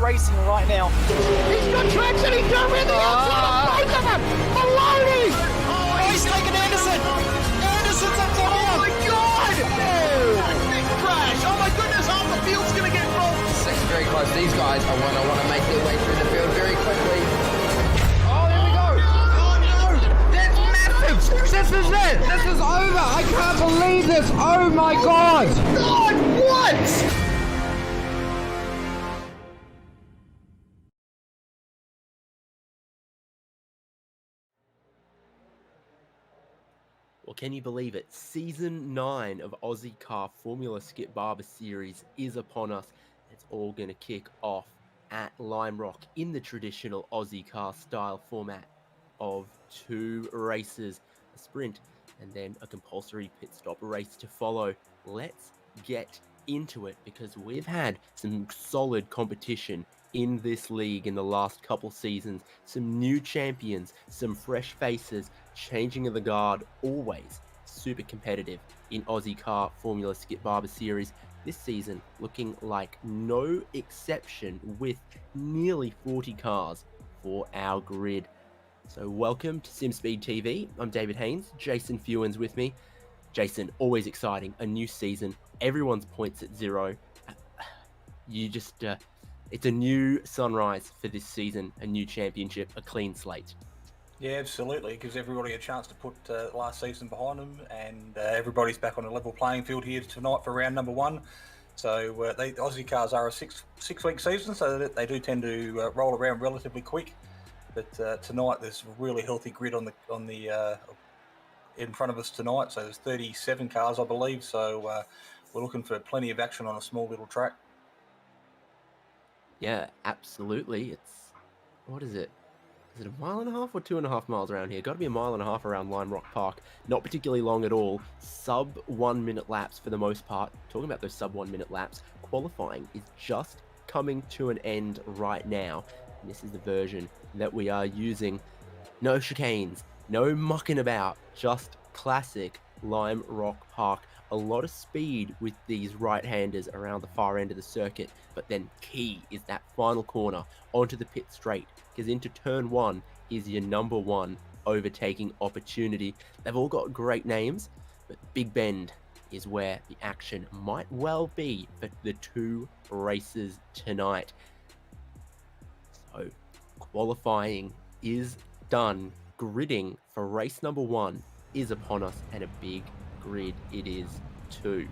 Racing right now. He's got traction, he's got everything outside of both of them! Maloney! Oh, he's taken Anderson! Anderson's up top! Oh my God! Oh! Big crash! Oh my goodness, half the field's going to get rolled! It's very close. These guys are want to make their way through the field very quickly. Oh, there we go! Oh no! That's massive! This is it! This is over! I can't believe this! Oh my God! God, what? Well, can you believe it? Season 9 of Ozicar Formula Skip Barber Series is upon us. It's all going to kick off at Lime Rock in the traditional Ozicar style format of 2 races, a sprint and then a compulsory pit stop race to follow. Let's get into it because we've had some solid competition in this league in the last couple seasons. Some new champions, some fresh faces, changing of the guard, always super competitive in Ozicar Formula Skip Barber Series. This season looking like no exception with nearly 40 cars for our grid. So welcome to Simspeed TV. I'm David Haynes, Jason Fewens with me. Jason, always exciting, a new season, everyone's points at 0. It's a new sunrise for this season, a new championship, a clean slate. Yeah, absolutely. It gives everybody a chance to put last season behind them, and everybody's back on a level playing field here tonight for round number 1. So the Aussie cars are a six-week season, so they do tend to roll around relatively quick. But tonight there's a really healthy grid on the in front of us tonight. So there's 37 cars, I believe. So we're looking for plenty of action on a small little track. Yeah, absolutely. What is it? Is it a mile and a half or 2.5 miles around here? Got to be a mile and a half around Lime Rock Park. Not particularly long at all. Sub 1 minute laps for the most part. Talking about those sub 1 minute laps, qualifying is just coming to an end right now. And this is the version that we are using. No chicanes, no mucking about, just classic Lime Rock Park. A lot of speed with these right-handers around the far end of the circuit, but then key is that final corner onto the pit straight, because into turn 1 is your number 1 overtaking opportunity. They've all got great names, but Big Bend is where the action might well be for the 2 races tonight. So qualifying is done. Gridding for race number 1 is upon us, and a big grid it is too.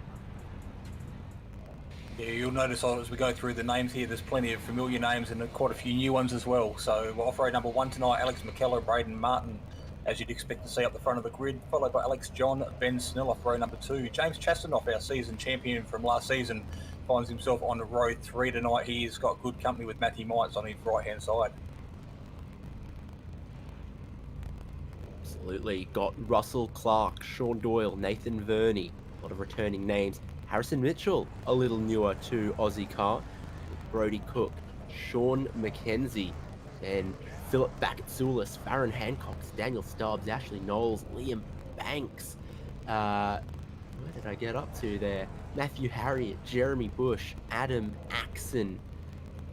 Yeah, you'll notice as we go through the names here, there's plenty of familiar names and quite a few new ones as well. So off-road number 1 tonight, Alex McKellar, Braden Martin, as you'd expect to see up the front of the grid, followed by Alex John, Ben Snell off row number 2. James Chastanoff, our season champion from last season, finds himself on row 3 tonight. He's got good company with Matthew Mites on his right-hand side. Absolutely. Got Russell Clark, Sean Doyle, Nathan Verney, a lot of returning names. Harrison Mitchell, a little newer to Ozicar. Brody Cook, Sean McKenzie, and Philip Backett-Soulis, Farron Hancock, Daniel Stubbs, Ashley Knowles, Liam Banks. Where did I get up to there? Matthew Harriet, Jeremy Bush, Adam Axon,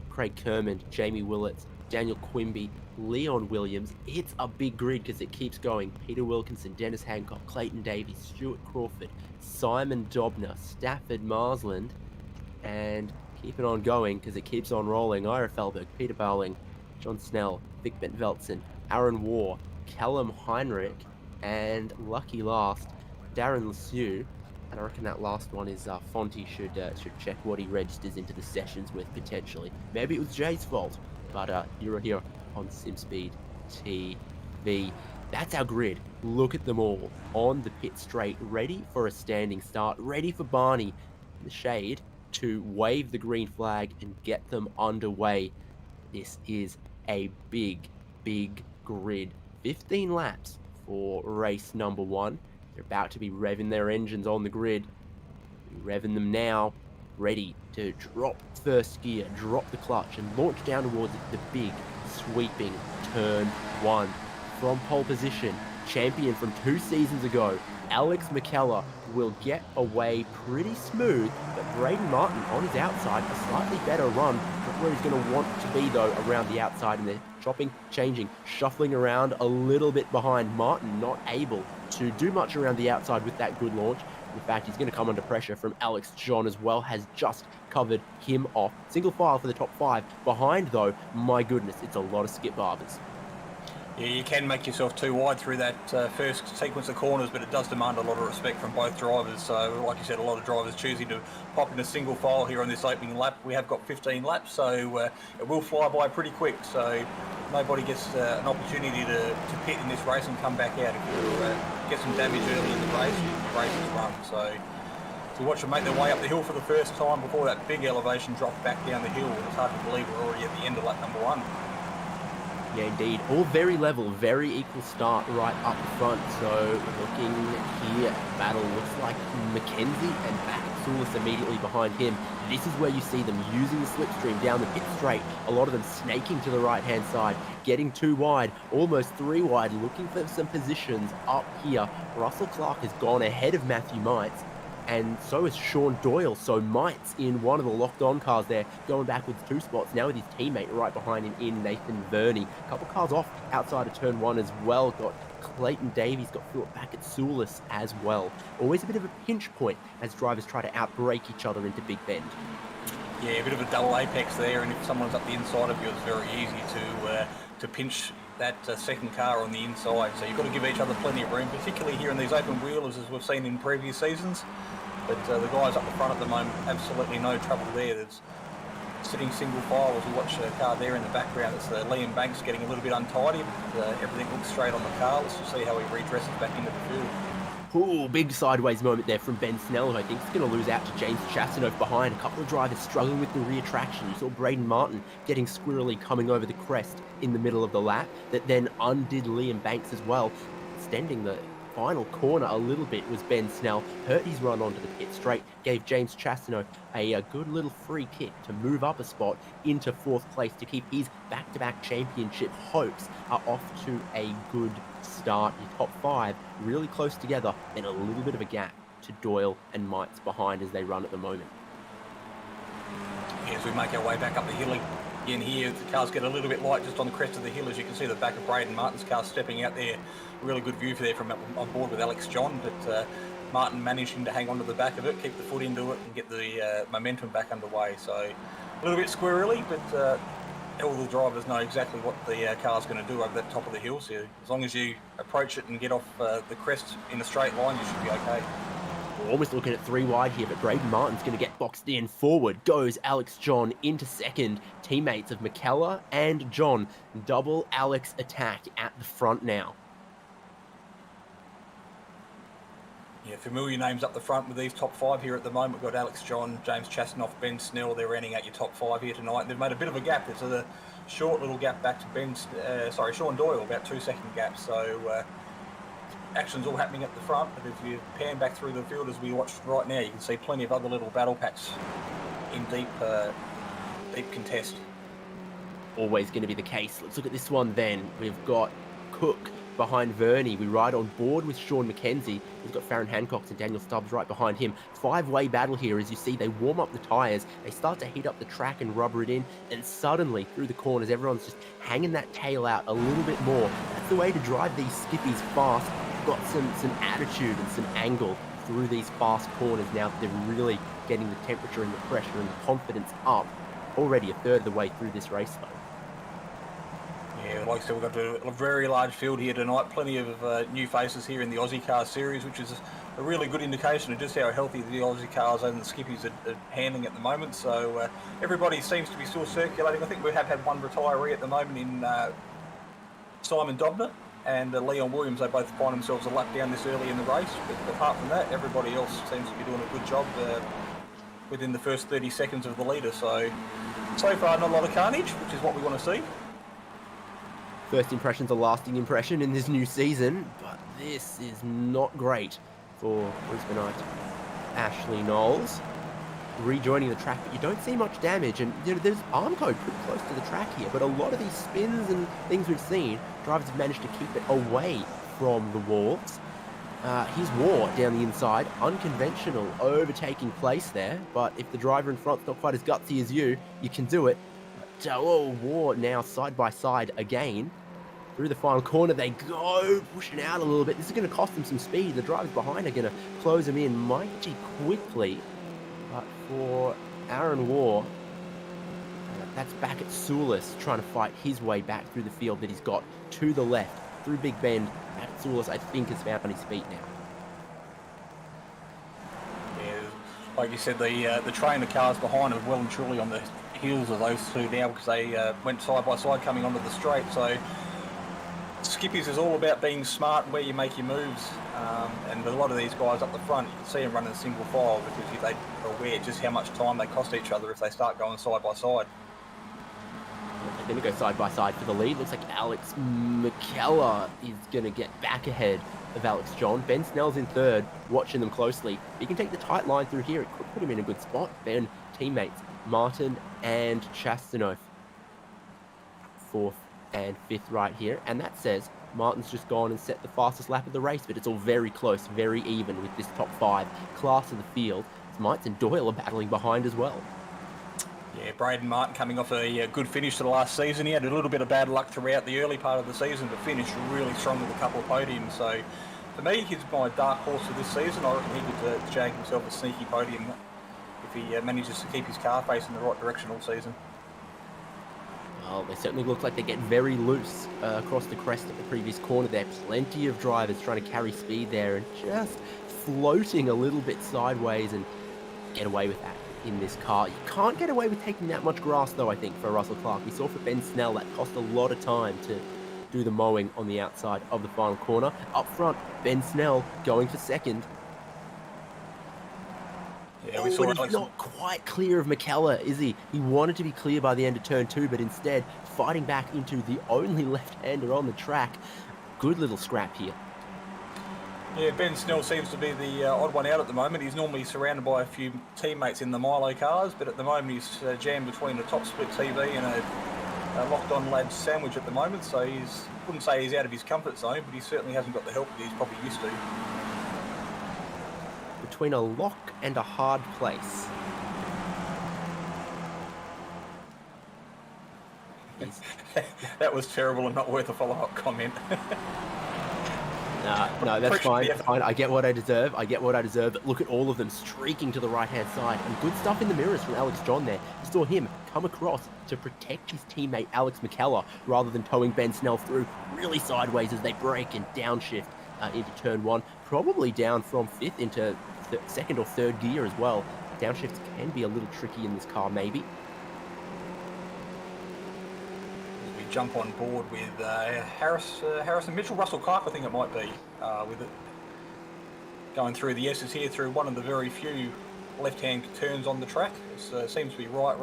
Craig Kermond, Jamie Willits, Daniel Quimby, Leon Williams. It's a big grid because it keeps going. Peter Wilkinson, Dennis Hancock, Clayton Davies, Stuart Crawford, Simon Dobner, Stafford Marsland, and keep it on going because it keeps on rolling. Ira Felberg, Peter Bowling, John Snell, Vic Bent-Veltzen, Aaron Waugh, Callum Heinrich, and lucky last, Darren Lesueur. And I reckon that last one is Fonty should check what he registers into the sessions with potentially. Maybe it was Jay's fault, but you're here on Simspeed TV. That's our grid. Look at them all on the pit straight, ready for a standing start, ready for Barney in the shade to wave the green flag and get them underway. This is a big grid. 15 laps for race number 1. They're about to be revving their engines on the grid. Revving them now, ready to drop first gear, drop the clutch, and launch down towards the big sweeping turn 1. From pole position, champion from 2 seasons ago, Alex McKellar, will get away pretty smooth, but Braden Martin on his outside, a slightly better run, but where he's going to want to be though around the outside, and they're chopping, changing, shuffling around a little bit behind. Martin not able to do much around the outside with that good launch. In fact, he's going to come under pressure from Alex John as well, has just covered him off. Single file for the top 5. Behind though, my goodness, it's a lot of Skip Barbers. Yeah, you can make yourself too wide through that first sequence of corners, but it does demand a lot of respect from both drivers. So, like you said, a lot of drivers choosing to pop in a single file here on this opening lap. We have got 15 laps, so it will fly by pretty quick. So, nobody gets an opportunity to pit in this race and come back out. If you get some damage early in the race, your race is run. So, to watch them make their way up the hill for the first time before that big elevation drop back down the hill, it's hard to believe we're already at the end of lap number 1. Yeah, indeed. All very level, very equal start right up front. So looking here, battle looks like Mackenzie and back Soulis immediately behind him. This is where you see them using the slipstream down the pit straight. A lot of them snaking to the right-hand side, getting 2 wide, almost 3 wide, looking for some positions up here. Russell Clark has gone ahead of Matthew Mites, and so is Sean Doyle. So Mites in one of the locked-on cars there, going backwards 2 spots, now with his teammate right behind him in Nathan Verney. A couple cars off outside of turn 1 as well. Got Clayton Davies, got Philip back at Soulis as well. Always a bit of a pinch point as drivers try to outbrake each other into Big Bend. Yeah, a bit of a double apex there, and if someone's up the inside of you, it's very easy to pinch that second car on the inside. So you've got to give each other plenty of room, particularly here in these open wheelers as we've seen in previous seasons. But the guys up the front at the moment, absolutely no trouble there. There's sitting single file as we watch a car there in the background. It's Liam Banks getting a little bit untidy, but everything looks straight on the car. Let's just see how he redresses back into the field. Ooh, big sideways moment there from Ben Snell, who I think is going to lose out to James Chastanoff behind. A couple of drivers struggling with the rear traction. You saw Braden Martin getting squirrely coming over the crest in the middle of the lap, that then undid Liam Banks as well. Extending the final corner a little bit was Ben Snell, hurt his run onto the pit straight, gave James Chastanoff a good little free kick to move up a spot into 4th place to keep his back-to-back championship hopes are off to a good start. Your top 5 really close together, then a little bit of a gap to Doyle and Mites behind as they run at the moment. Yeah, as we make our way back up the hill again here, the cars get a little bit light just on the crest of the hill. As you can see the back of Braden Martin's car stepping out there. Really good view there from on board with Alex John, but Martin managing to hang on to the back of it, keep the foot into it and get the momentum back underway. So a little bit squirrely, but all the drivers know exactly what the car's going to do over that top of the hill. So as long as you approach it and get off the crest in a straight line, you should be okay. We're almost looking at 3 wide here, but Braden Martin's going to get boxed in. Forward goes Alex John into 2nd. Teammates of McKellar and John. Double Alex attack at the front now. Yeah, familiar names up the front with these top 5 here at the moment. We've got Alex John, James Chastanoff, Ben Snell. They're rounding out your top 5 here tonight. They've made a bit of a gap. It's a short little gap back to Sean Doyle, about 2-second gap. So action's all happening at the front, but if you pan back through the field as we watch right now, you can see plenty of other little battle packs in deep contest. Always going to be the case. Let's look at this one then. We've got Cook behind Verney. We ride on board with Sean Mackenzie. We've got Farron Hancock and Daniel Stubbs right behind him. 5-way battle here. As you see, they warm up the tyres. They start to heat up the track and rubber it in. And suddenly, through the corners, everyone's just hanging that tail out a little bit more. That's the way to drive these skippies fast. Got some attitude and some angle through these fast corners now that they're really getting the temperature and the pressure and the confidence up. Already a third of the way through this race though. Yeah, like I said, we've got a very large field here tonight. Plenty of new faces here in the Ozicar Series, which is a really good indication of just how healthy the Ozicars and the skippies are handling at the moment. So everybody seems to be still circulating. I think we have had one retiree at the moment in Simon Dobner and Leon Williams. They both find themselves a lap down this early in the race. But apart from that, everybody else seems to be doing a good job within the first 30 seconds of the leader. So far, not a lot of carnage, which is what we want to see. First impression's a lasting impression in this new season, but this is not great for Brisbaneite Ashley Knowles. Rejoining the track, but you don't see much damage, and there's arm code pretty close to the track here, but a lot of these spins and things we've seen, drivers have managed to keep it away from the walls. He's War down the inside, unconventional overtaking place there, but if the driver in front's not quite as gutsy as you can do it. War now side by side again. Through the final corner they go, pushing out a little bit. This is going to cost them some speed. The drivers behind are going to close them in mighty quickly. But for Aaron War, that's back at Soulis trying to fight his way back through the field that he's got to the left. Through Big Bend, back at Soulis, I think, has found his feet now. Yeah, like you said, the trainer cars behind are well and truly on the heels of those two now because they went side by side coming onto the straight. So Skippies is all about being smart where you make your moves, and with a lot of these guys up the front, you can see them running single file because they are aware just how much time they cost each other if they start going side by side. They're going to go side by side for the lead. Looks like Alex McKellar is going to get back ahead of Alex John. Ben Snell's in third, watching them closely. He can take the tight line through here. It could put him in a good spot. Ben teammates Martin and Chastanov, fourth and fifth right here. And that says Martin's just gone and set the fastest lap of the race, but it's all very close, very even with this top five class of the field. Mites and Doyle are battling behind as well. Yeah, Braden Martin coming off a good finish to the last season. He had a little bit of bad luck throughout the early part of the season, but finished really strong with a couple of podiums. So for me, he's my dark horse for this season. I reckon he could jag himself a sneaky podium if he manages to keep his car facing the right direction all season. Well, they certainly look like they get very loose across the crest of the previous corner there. Plenty of drivers trying to carry speed there and just floating a little bit sideways and get away with that in this car. You can't get away with taking that much grass though, I think, for Russell Clark. We saw for Ben Snell that cost a lot of time to do the mowing on the outside of the final corner. Up front, Ben Snell going for second. Yeah, we saw he's not quite clear of McKellar, is he? He wanted to be clear by the end of turn 2, but instead fighting back into the only left-hander on the track. Good little scrap here. Yeah, Ben Snell seems to be the odd one out at the moment. He's normally surrounded by a few teammates in the Milo cars, but at the moment he's jammed between a top split TV and a locked-on lads sandwich at the moment, so wouldn't say he's out of his comfort zone, but he certainly hasn't got the help that he's probably used to. Between a lock and a hard place. That was terrible and not worth a follow-up comment. No, that's fine. That's fine. I get what I deserve. But look at all of them streaking to the right-hand side. And good stuff in the mirrors from Alex John there. You saw him come across to protect his teammate Alex McKellar rather than towing Ben Snell through really sideways as they brake and downshift into turn 1. Probably down from 5th into second or third gear as well. Downshifts can be a little tricky in this car, maybe. Jump on board with Harrison Mitchell, Russell Clark, I think it might be, with it going through the S's here through one of the very few left-hand turns on the track. It seems to be right,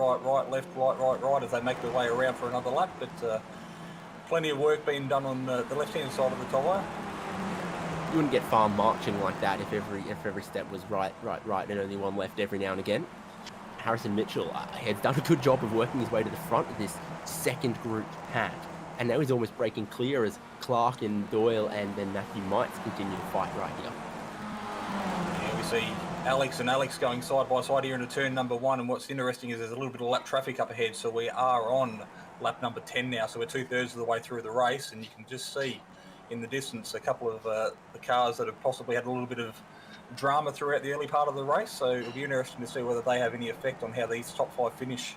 left, right as they make their way around for another lap, but plenty of work being done on the left-hand side of the tyre. You wouldn't get far marching like that if every step was right, and only one left every now and again. Harrison Mitchell has done a good job of working his way to the front of this second group pack, and now he's almost breaking clear as Clark and Doyle and then Matthew Mites continue to fight right here. Yeah, we see Alex going side by side here into turn number 1, and what's interesting is there's a little bit of lap traffic up ahead, so we are on lap number 10 now, so we're 2/3 of the way through the race, and you can just see in the distance a couple of the cars that have possibly had a little bit of drama throughout the early part of the race, so it'll be interesting to see whether they have any effect on how these top 5 finish.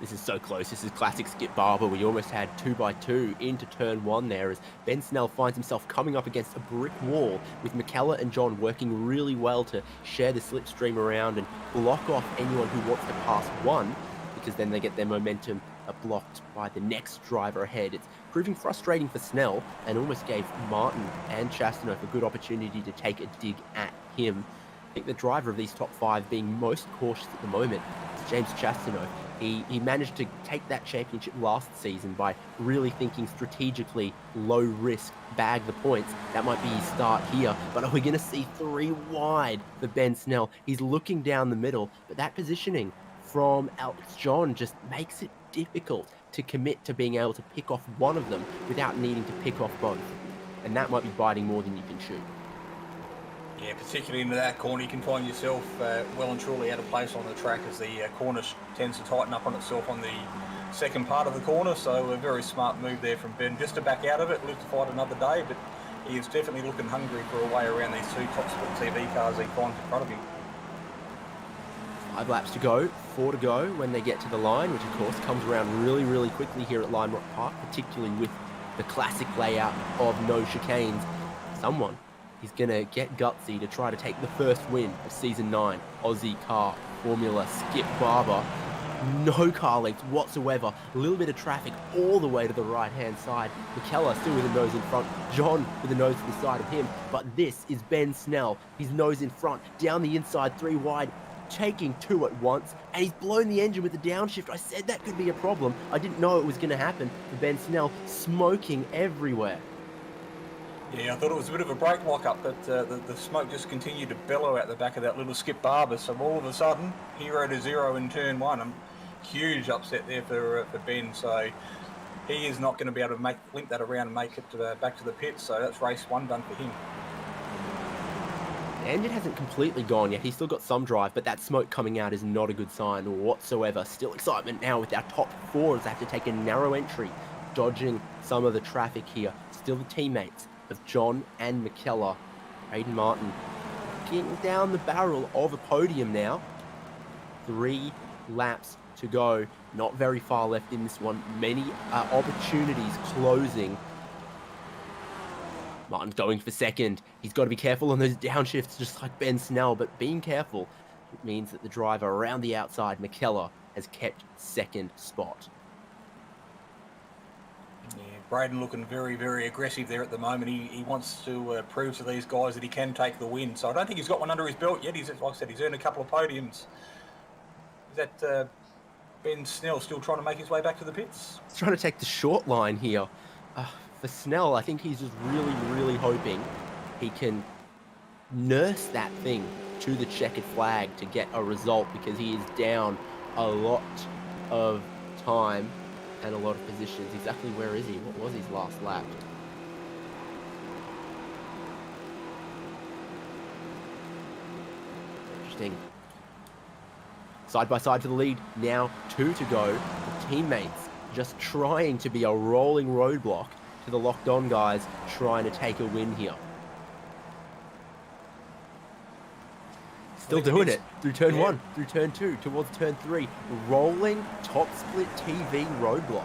This is so close. This is classic Skip Barber. We almost had 2x2 into turn 1 there as Ben Snell finds himself coming up against a brick wall with McKellar and John working really well to share the slipstream around and block off anyone who wants to pass one, because then they get their momentum blocked by the next driver ahead. It's proving frustrating for Snell and almost gave Martin and Chastanov a good opportunity to take a dig at him. I think the driver of these top 5 being most cautious at the moment is James Chastanov. He managed to take that championship last season by really thinking strategically, low risk, bag the points. That might be his start here, but are we going to see 3 wide for Ben Snell? He's looking down the middle, but that positioning from Alex John just makes it difficult to commit to being able to pick off one of them without needing to pick off both. and that might be biting more than you can chew. Yeah, particularly into that corner, you can find yourself well and truly out of place on the track as the corner tends to tighten up on itself on the second part of the corner. So a very smart move there from Ben, just to back out of it, live to fight another day. But he is definitely looking hungry for a way around these two top split TV cars he finds in front of him. 5 laps to go, 4 to go when they get to the line, which of course comes around really, really quickly here at Lime Rock Park, particularly with the classic layout of no chicanes. Someone is going to get gutsy to try to take the first win of Season 9, Ozicar Formula Skip Barber. No car length whatsoever, a little bit of traffic all the way to the right-hand side. McKellar still with a nose in front, John with a nose to the side of him, but this is Ben Snell, his nose in front, down the inside, 3 wide, taking 2 at once, and he's blown the engine with the downshift. I said that could be a problem. I didn't know it was going to happen for Ben Snell, smoking everywhere. Yeah, I thought it was a bit of a brake lock-up, but the smoke just continued to bellow out the back of that little Skip Barber. So all of a sudden, 0 to 0 in turn 1. Huge upset there for Ben. So he is not going to be able to limp that around and make it back to the pits. So that's race 1 done for him. The engine hasn't completely gone yet. He's still got some drive, but that smoke coming out is not a good sign whatsoever. Still excitement now with our top 4 as they have to take a narrow entry, dodging some of the traffic here. Still the teammates of John and McKellar. Braden Martin getting down the barrel of a podium now. 3 laps to go. Not very far left in this one. Many opportunities closing. Martin's going for second. He's got to be careful on those downshifts, just like Ben Snell, but being careful, it means that the driver around the outside, McKellar, has kept second spot. Yeah, Braden looking very, very aggressive there at the moment. He wants to prove to these guys that he can take the win. So I don't think he's got one under his belt yet. Like I said, he's earned a couple of podiums. Is that Ben Snell still trying to make his way back to the pits? He's trying to take the short line here. For Snell, I think he's just really, really hoping he can nurse that thing to the checkered flag to get a result, because he is down a lot of time and a lot of positions. Exactly where is he? What was his last lap? Interesting. Side by side for the lead. Now 2 to go. The teammates just trying to be a rolling roadblock to the locked on guys trying to take a win here. Still doing it through turn 1, through turn 2, towards turn 3. Rolling top split TV roadblock.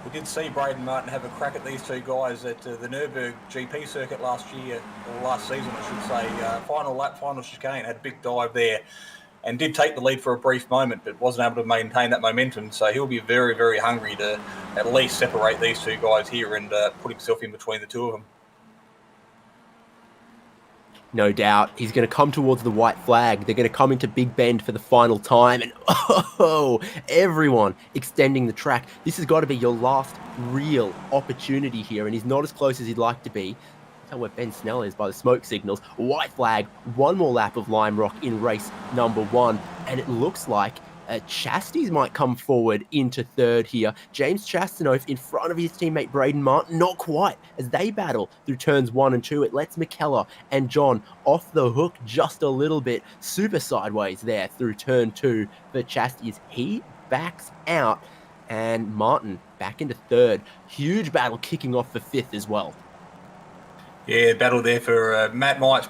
We did see Braden Martin have a crack at these 2 guys at the Nürburgring GP circuit last year, or last season I should say. Final lap, final chicane, had a big dive there and did take the lead for a brief moment, but wasn't able to maintain that momentum. So he'll be very, very hungry to at least separate these 2 guys here and put himself in between the 2 of them. No doubt. He's going to come towards the white flag. They're going to come into Big Bend for the final time. And everyone extending the track. This has got to be your last real opportunity here. And he's not as close as he'd like to be. That's where Ben Snell is by the smoke signals. White flag, 1 more lap of Lime Rock in race number 1. And it looks like Chastis might come forward into 3rd here. James Chastanoff in front of his teammate Braden Martin. Not quite, as they battle through turns 1 and 2. It lets McKellar and John off the hook just a little bit. Super sideways there through turn 2 for Chastis. He backs out, and Martin back into 3rd. Huge battle kicking off for 5th as well. Yeah, battle there for Matt Mites,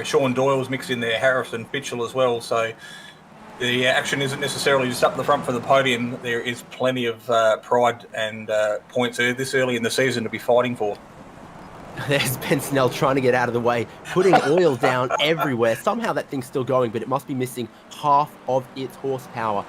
Sean Doyle's mixed in there, Harrison Bitchell as well. So the action isn't necessarily just up the front for the podium. There is plenty of pride and points this early in the season to be fighting for. There's Ben Snell trying to get out of the way, putting oil down everywhere. Somehow that thing's still going, but it must be missing half of its horsepower.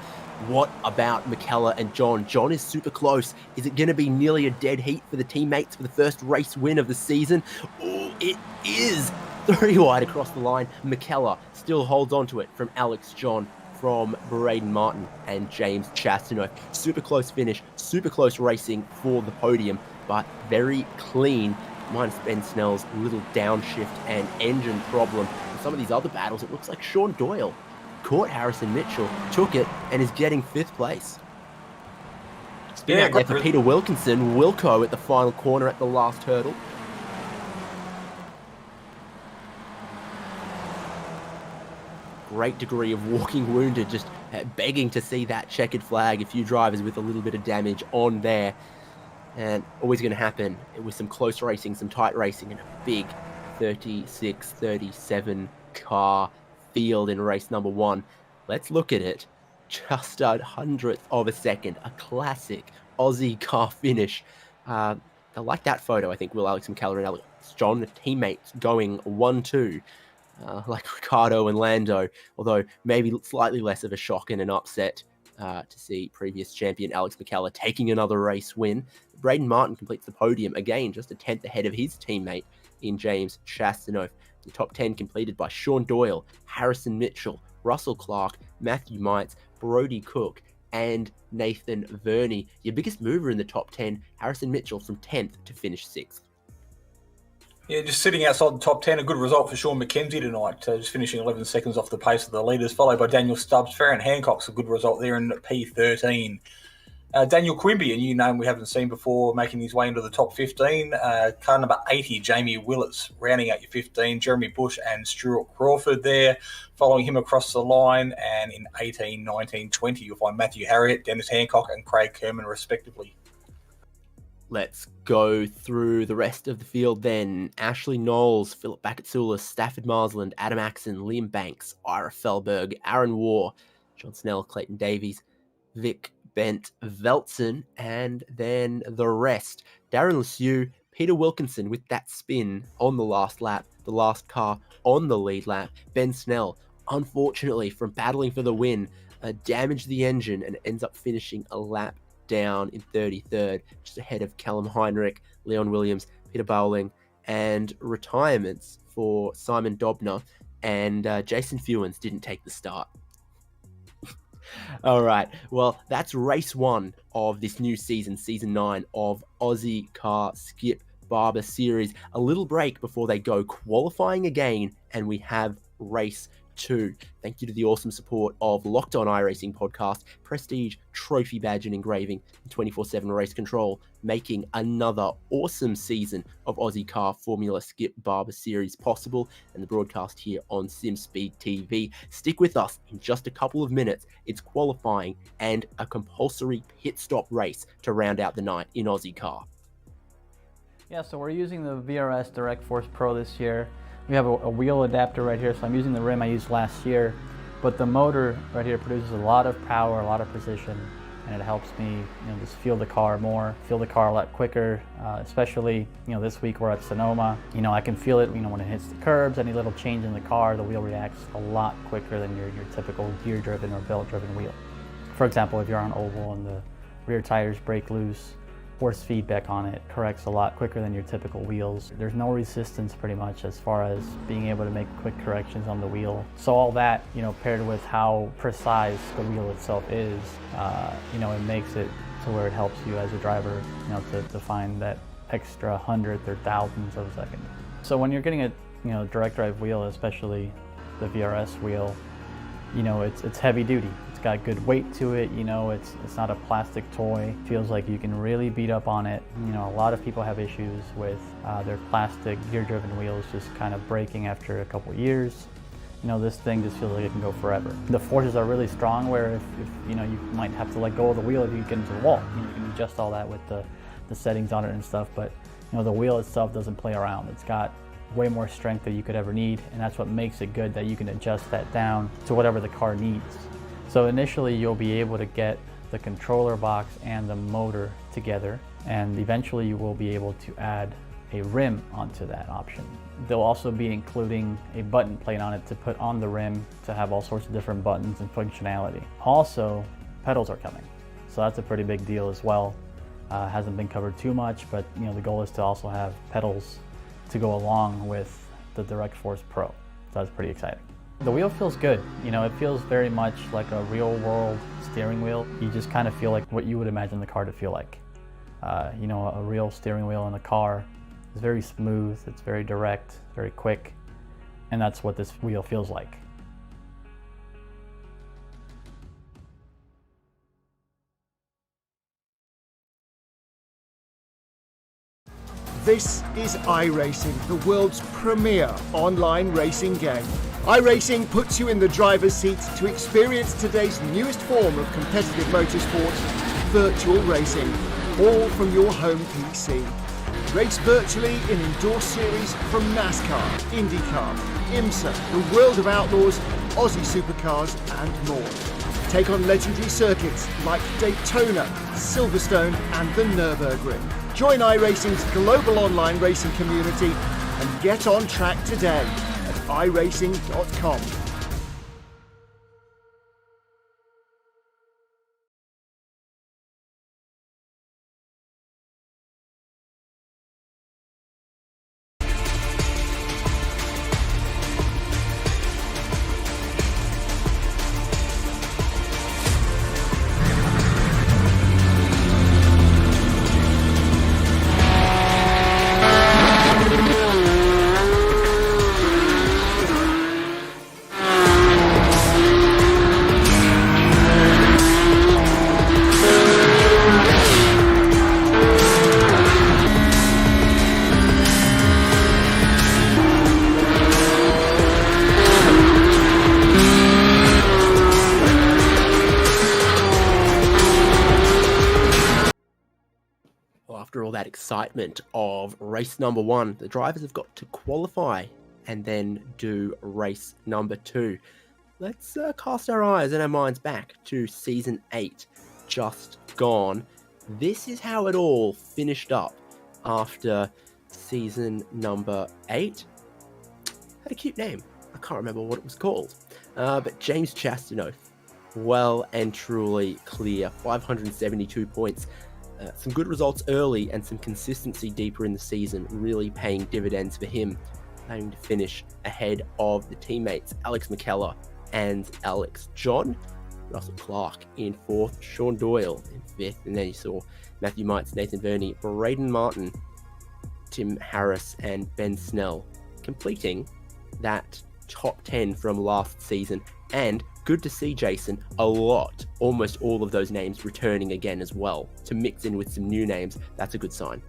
What about McKellar and John? John is super close. Is it going to be nearly a dead heat for the teammates for the first race win of the season? Oh, it is. 3 wide across the line. McKellar still holds on to it from Alex John, from Braden Martin and James Chastanoff. Super close finish, super close racing for the podium, but very clean, minus Ben Snell's little downshift and engine problem. In some of these other battles, it looks like Sean Doyle caught Harrison Mitchell, took it, and is getting 5th place. Spin Yeah, out there great. for Peter Wilkinson. Wilco at the final corner at the last hurdle. Great degree of walking wounded, just begging to see that checkered flag. A few drivers with a little bit of damage on there. And always going to happen with some close racing, some tight racing, and a big 36-37 car field in race number 1. Let's look at it. Just a hundredth of a second. A classic Aussie car finish. I like that photo. I think Will Alex and Callum and Alex John, teammates, going 1-2. Like Ricardo and Lando, although maybe slightly less of a shock and an upset to see previous champion Alex McCallum taking another race win. Braden Martin completes the podium, again, just a 10th ahead of his teammate in James Chastanoff. The top 10 completed by Sean Doyle, Harrison Mitchell, Russell Clark, Matthew Mites, Brody Cook, and Nathan Verney. Your biggest mover in the top 10, Harrison Mitchell, from 10th to finish 6th. Yeah, just sitting outside the top 10, a good result for Sean McKenzie tonight, just finishing 11 seconds off the pace of the leaders, followed by Daniel Stubbs. Farron Hancock's a good result there in P13. Daniel Quimby, a new name we haven't seen before, making his way into the top 15. Car number 80, Jamie Willits, rounding out your 15. Jeremy Bush and Stuart Crawford there, following him across the line. And in 18, 19, 20, you'll find Matthew Harriott, Dennis Hancock, and Craig Kerman, respectively. Let's go through the rest of the field then. Ashley Knowles, Philip Backatsoulis, Stafford Marsland, Adam Axon, Liam Banks, Ira Felberg, Aaron Waugh, John Snell, Clayton Davies, Vic Bent Veltzen, and then the rest. Darren Lesueur, Peter Wilkinson with that spin on the last lap, the last car on the lead lap. Ben Snell, unfortunately, from battling for the win, damaged the engine and ends up finishing a lap down in 33rd, just ahead of Callum Heinrich, Leon Williams, Peter Bowling, and retirements for Simon Dobner and Jason Fewens didn't take the start. All right, well, that's race 1 of this new season, season 9 of Ozicar Skip Barber Series. A little break before they go qualifying again, and we have race 2. Thank you to the awesome support of Locked On iRacing podcast, Prestige Trophy Badge and Engraving, and 24/7 Race Control, making another awesome season of Aussie Car Formula Skip Barber Series possible, and the broadcast here on Simspeed TV. Stick with us in just a couple of minutes. It's qualifying and a compulsory pit stop race to round out the night in Aussie Car. Yeah, so we're using the VRS Direct Force Pro this year. We have a wheel adapter right here, so I'm using the rim I used last year, but the motor right here produces a lot of power, a lot of precision, and it helps me, just feel the car more, feel the car a lot quicker, especially, this week we're at Sonoma. I can feel it, when it hits the curbs, any little change in the car, the wheel reacts a lot quicker than your typical gear-driven or belt-driven wheel. For example, if you're on oval and the rear tires break loose, force feedback on it corrects a lot quicker than your typical wheels. There's no resistance pretty much as far as being able to make quick corrections on the wheel. So all that, paired with how precise the wheel itself is, it makes it to where it helps you as a driver, to find that extra hundredth or thousandths of a second. So when you're getting a direct drive wheel, especially the VRS wheel, it's heavy duty. It's got good weight to it, it's not a plastic toy. It feels like you can really beat up on it. A lot of people have issues with their plastic gear-driven wheels just kind of breaking after a couple years. This thing just feels like it can go forever. The forces are really strong where if you might have to let go of the wheel if you get into the wall. You can adjust all that with the settings on it and stuff, but the wheel itself doesn't play around. It's got way more strength than you could ever need, and that's what makes it good, that you can adjust that down to whatever the car needs. So initially you'll be able to get the controller box and the motor together, and eventually you will be able to add a rim onto that option. They'll also be including a button plate on it to put on the rim to have all sorts of different buttons and functionality. Also, pedals are coming, so that's a pretty big deal as well. Hasn't been covered too much, but the goal is to also have pedals to go along with the Direct Force Pro. So that's pretty exciting. The wheel feels good. It feels very much like a real world steering wheel. You just kind of feel like what you would imagine the car to feel like. A real steering wheel in a car is very smooth, it's very direct, very quick, and that's what this wheel feels like. This is iRacing, the world's premier online racing game. iRacing puts you in the driver's seat to experience today's newest form of competitive motorsport, virtual racing, all from your home PC. Race virtually in endorsed series from NASCAR, IndyCar, IMSA, the World of Outlaws, Aussie Supercars and more. Take on legendary circuits like Daytona, Silverstone and the Nürburgring. Join iRacing's global online racing community and get on track today at iRacing.com. After all that excitement of race number 1, the drivers have got to qualify and then do race number 2. Let's cast our eyes and our minds back to season 8, just gone. This is how it all finished up after season number 8. Had a cute name. I can't remember what it was called. But James Chastanoff, well and truly clear, 572 points. Some good results early and some consistency deeper in the season really paying dividends for him, having to finish ahead of the teammates Alex McKellar and Alex John. Russell Clark in 4th, Sean Doyle in 5th, and then you saw Matthew Mites, Nathan Verney, Braden Martin, Tim Harris and Ben Snell completing that top 10 from last season. And good to see, Jason, almost all of those names returning again as well. To mix in with some new names, that's a good sign.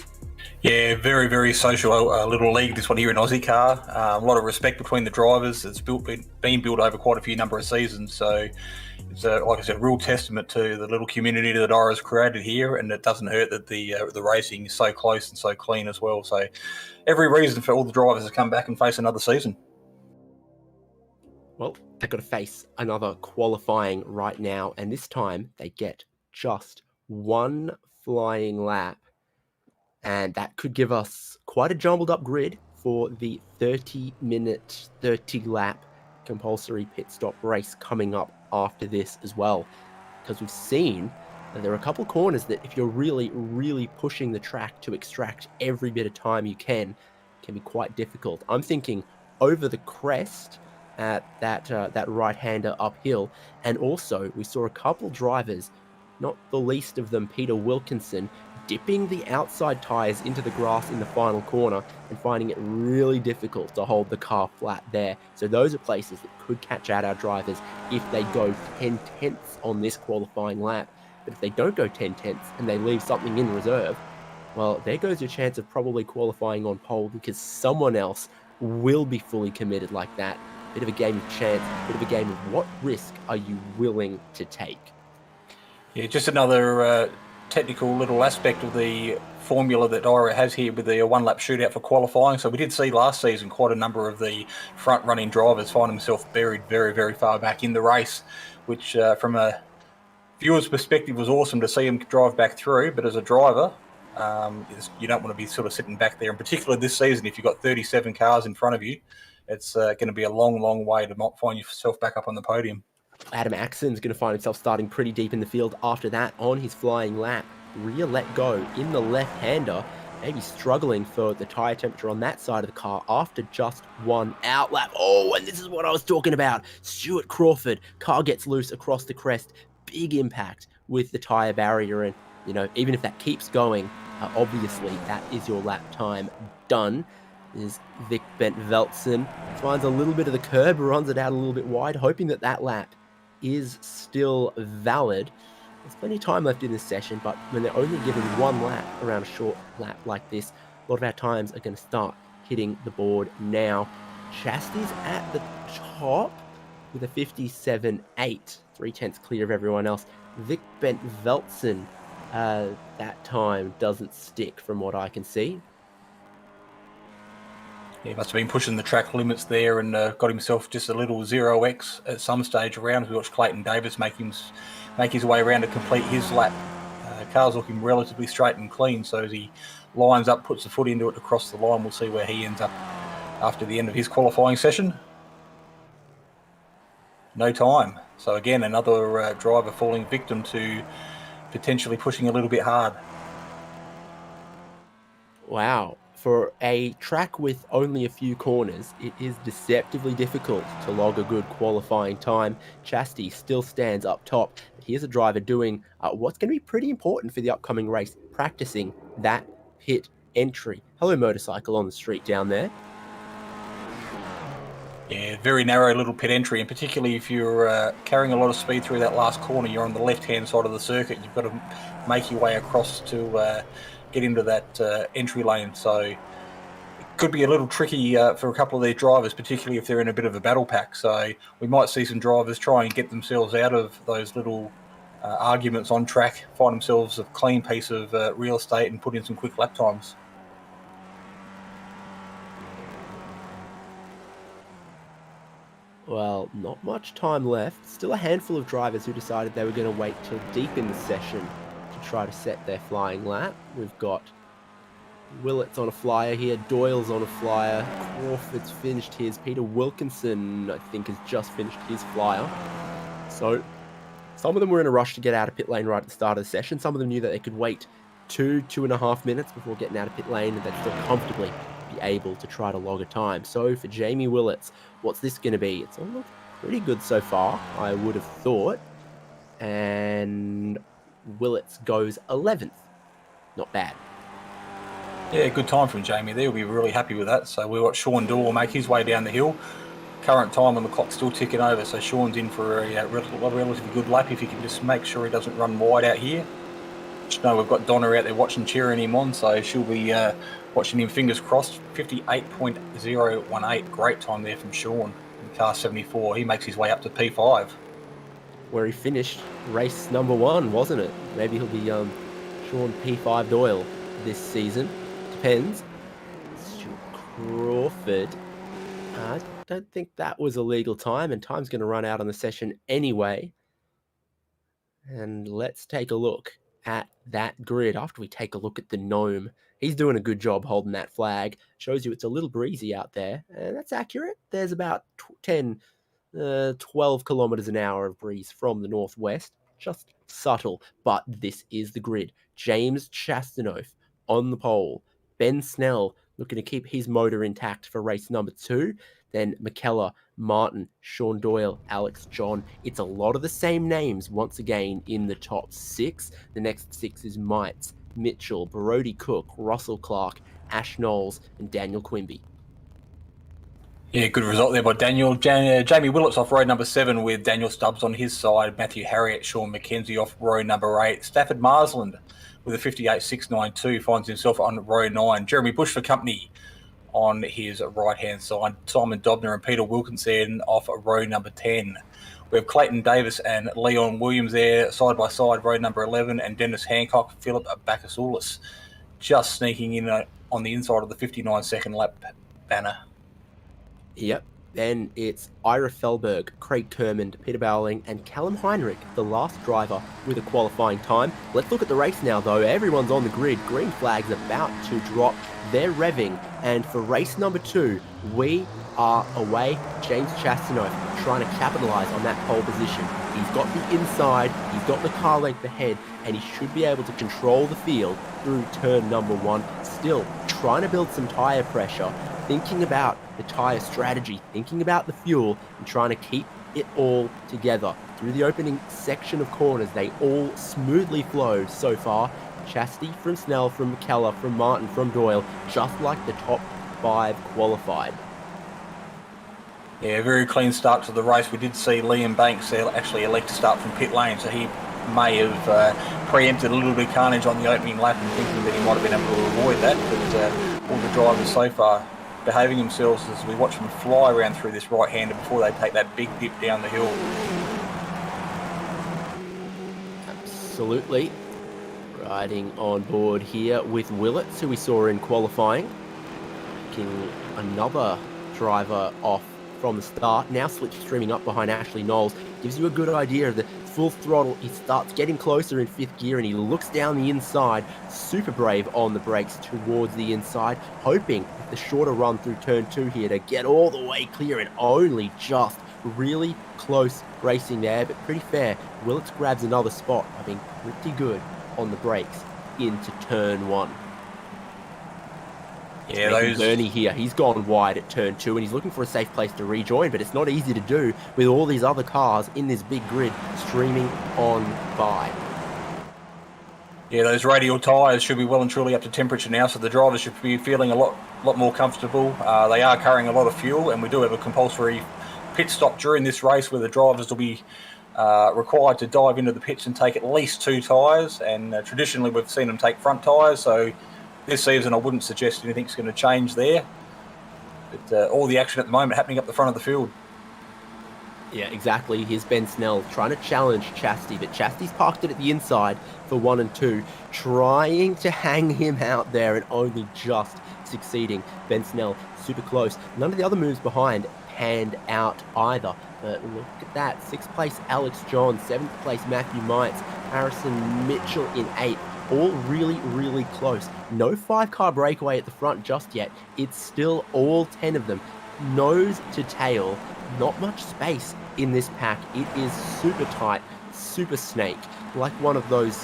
Yeah, very, very social little league, this one here in Ozicar. A lot of respect between the drivers. It's been built over quite a few number of seasons. So it's, like I said, a real testament to the little community that Ira's created here. And it doesn't hurt that the racing is so close and so clean as well. So every reason for all the drivers to come back and face another season. Well, they've got to face another qualifying right now, and this time they get just one flying lap, and that could give us quite a jumbled up grid for the 30-minute, 30-lap compulsory pit stop race coming up after this as well, because we've seen that there are a couple corners that if you're really, really pushing the track to extract every bit of time you can be quite difficult. I'm thinking over the crest at that right-hander uphill, and also we saw a couple drivers, not the least of them Peter Wilkinson, dipping the outside tyres into the grass in the final corner and finding it really difficult to hold the car flat there. So those are places that could catch out our drivers if they go 10/10 on this qualifying lap. But if they don't go 10/10 and they leave something in reserve, well, there goes your chance of probably qualifying on pole, because someone else will be fully committed like that. Bit of a game of chance, bit of a game of what risk are you willing to take? Yeah, just another technical little aspect of the formula that IRA has here with the one-lap shootout for qualifying. So we did see last season quite a number of the front-running drivers find themselves buried very, very far back in the race, which from a viewer's perspective was awesome to see them drive back through. But as a driver, you don't want to be sort of sitting back there. In particular this season, if you've got 37 cars in front of you, it's going to be a long, long way to find yourself back up on the podium. Adam Axon's going to find himself starting pretty deep in the field after that on his flying lap. Rear let go in the left-hander, maybe struggling for the tyre temperature on that side of the car after just one out lap. Oh, and this is what I was talking about. Stuart Crawford, car gets loose across the crest. Big impact with the tyre barrier, and even if that keeps going, obviously that is your lap time done. Is Vic Bent-Veltsen finds a little bit of the curb, runs it out a little bit wide, hoping that that lap is still valid. There's plenty of time left in this session, but when they're only given one lap around a short lap like this, A lot of our times are going to start hitting the board now. Chastity's at the top with a 57.8, 3/10 clear of everyone else. Vic Bent Veltzen, that time doesn't stick from what I can see. He must have been pushing the track limits there and got himself just a little 0x at some stage around. We watched Clayton Davis make his way around to complete his lap. Car's looking relatively straight and clean, so as he lines up, puts the foot into it to cross the line, we'll see where he ends up after the end of his qualifying session. No time. So again, another driver falling victim to potentially pushing a little bit hard. Wow. For a track with only a few corners, it is deceptively difficult to log a good qualifying time. Chastity still stands up top. But here's a driver doing what's going to be pretty important for the upcoming race, practicing that pit entry. Hello, motorcycle on the street down there. Yeah, very narrow little pit entry, and particularly if you're carrying a lot of speed through that last corner, you're on the left-hand side of the circuit. You've got to make your way across to get into that entry lane. So it could be a little tricky for a couple of these drivers, particularly if they're in a bit of a battle pack. So we might see some drivers try and get themselves out of those little arguments on track, find themselves a clean piece of real estate and put in some quick lap times. Well, not much time left. Still a handful of drivers who decided they were going to wait till deep in the session to try to set their flying lap. We've got Willett's on a flyer here, Doyle's on a flyer, Crawford's finished his, Peter Wilkinson, I think, has just finished his flyer. So, some of them were in a rush to get out of pit lane right at the start of the session. Some of them knew that they could wait 2.5 minutes before getting out of pit lane, and they'd still comfortably be able to try to log a time. So for Jamie Willets, what's this going to be? It's all looked pretty good so far, I would have thought. And Willets goes 11th. Not bad. Yeah, good time from Jamie there. We'll be really happy with that. So we watch Sean Doyle make his way down the hill. Current time on the clock's still ticking over, so Sean's in for a relatively good lap if he can just make sure he doesn't run wide out here. Just know we've got Donna out there watching, cheering him on, so she'll be watching him, fingers crossed. 58.018, great time there from Sean in car 74. He makes his way up to P5. Where he finished race number 1, wasn't it? Maybe he'll be Sean P5 Doyle this season. Depends. Stuart Crawford. I don't think that was a legal time, and time's going to run out on the session anyway. And let's take a look at that grid after we take a look at the gnome. He's doing a good job holding that flag. Shows you it's a little breezy out there, and that's accurate. There's about 12 kilometers an hour of breeze from the northwest. Just subtle, but this is the grid. James Chastanoff on the pole. Ben Snell looking to keep his motor intact for race number 2. Then McKellar, Martin, Sean Doyle, Alex John. It's a lot of the same names once again in the top 6. The next 6 is Mites, Mitchell, Brody Cook, Russell Clark, Ash Knowles, and Daniel Quimby. Yeah, good result there by Daniel. Jamie Willets off row number 7 with Daniel Stubbs on his side. Matthew Harriott, Sean McKenzie off row number 8. Stafford Marsland with a 58.692 finds himself on row 9. Jeremy Bush for company on his right-hand side. Simon Dobner and Peter Wilkinson off row number 10. We have Clayton Davis and Leon Williams there side by side, row number 11, and Dennis Hancock, Philip Bakasoulis just sneaking in on the inside of the 59-second lap banner. Yep. Then it's Ira Felberg, Craig Kermond, Peter Bowling, and Callum Heinrich, the last driver with a qualifying time. Let's look at the race now, though. Everyone's on the grid. Green flag's about to drop. They're revving. And for race number 2, we are away. James Chastanoff trying to capitalise on that pole position. He's got the inside, he's got the car length ahead, and he should be able to control the field through turn number 1. Still trying to build some tyre pressure, thinking about the tyre strategy, thinking about the fuel, and trying to keep it all together. Through the opening section of corners, they all smoothly flowed so far. Chastity from Snell, from McKellar, from Martin, from Doyle, just like the top 5 qualified. Yeah, very clean start to the race. We did see Liam Banks actually elect to start from pit lane, so he may have preempted a little bit of carnage on the opening lap and thinking that he might have been able to avoid that. But all the drivers so far behaving themselves as we watch them fly around through this right-hander before they take that big dip down the hill. Absolutely. Riding on board here with Willits, who we saw in qualifying. Picking another driver off from the start. Now slipstreaming up behind Ashley Knowles. Gives you a good idea of the full throttle. He starts getting closer in 5th gear and he looks down the inside. Super brave on the brakes towards the inside. Hoping with the shorter run through turn 2 here to get all the way clear and only just really close racing there, but pretty fair. Willits grabs another spot by being pretty good on the brakes into turn 1. Yeah, those... Bernie here, he's gone wide at turn 2 and he's looking for a safe place to rejoin, but it's not easy to do with all these other cars in this big grid streaming on by. Yeah, those radial tyres should be well and truly up to temperature now, so the drivers should be feeling a lot more comfortable. They are carrying a lot of fuel, and we do have a compulsory pit stop during this race where the drivers will be required to dive into the pits and take at least 2 tyres, and traditionally we've seen them take front tyres, so this season I wouldn't suggest anything's going to change there. But all the action at the moment happening up the front of the field. Yeah, exactly. Here's Ben Snell trying to challenge Chastity, but Chastity's parked it at the inside for 1 and 2, trying to hang him out there and only just succeeding. Ben Snell super close. None of the other moves behind panned out either. But look at that. 6th place Alex John, 7th place Matthew Mites, Harrison Mitchell in 8th. All really, really close. No 5-car breakaway at the front just yet. It's still all 10 of them. Nose to tail. Not much space in this pack. It is super tight, super snake. Like one of those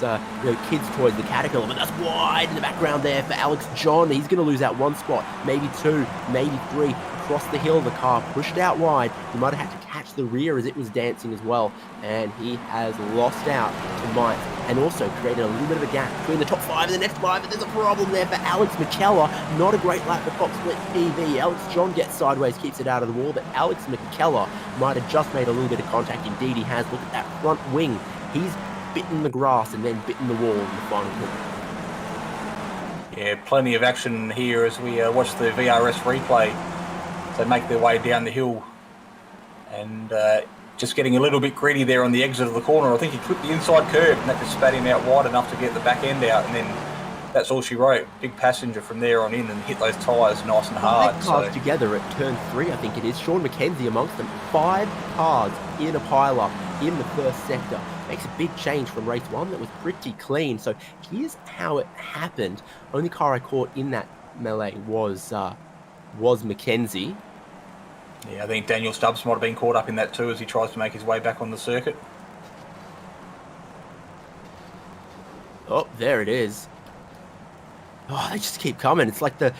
kids' toys, the Caterpillar, but that's wide in the background there for Alex John. He's going to lose out 1 spot, maybe 2, maybe 3. Across the hill, the car pushed out wide. He might have had to catch the rear as it was dancing as well. And he has lost out to Mike and also created a little bit of a gap between the top 5 and the next 5. But there's a problem there for Alex McKellar. Not a great lap for Fox Split TV. Alex John gets sideways, keeps it out of the wall. But Alex McKellar might have just made a little bit of contact. Indeed, he has. Look at that front wing. He's bitten the grass and then bitten the wall in the final corner. Yeah, plenty of action here as we watch the VRS replay. They make their way down the hill and just getting a little bit greedy there on the exit of the corner. I think he clipped the inside curb and that just spat him out wide enough to get the back end out, and then that's all she wrote. Big passenger from there on in and hit those tyres nice and hard. 5 cars together at turn 3, I think it is. Sean McKenzie amongst them. 5 cars in a pile-up in the first sector. Makes a big change from race 1 that was pretty clean. So here's how it happened. Only car I caught in that melee was McKenzie. Yeah, I think Daniel Stubbs might have been caught up in that too as he tries to make his way back on the circuit. Oh, there it is. Oh, they just keep coming. It's like the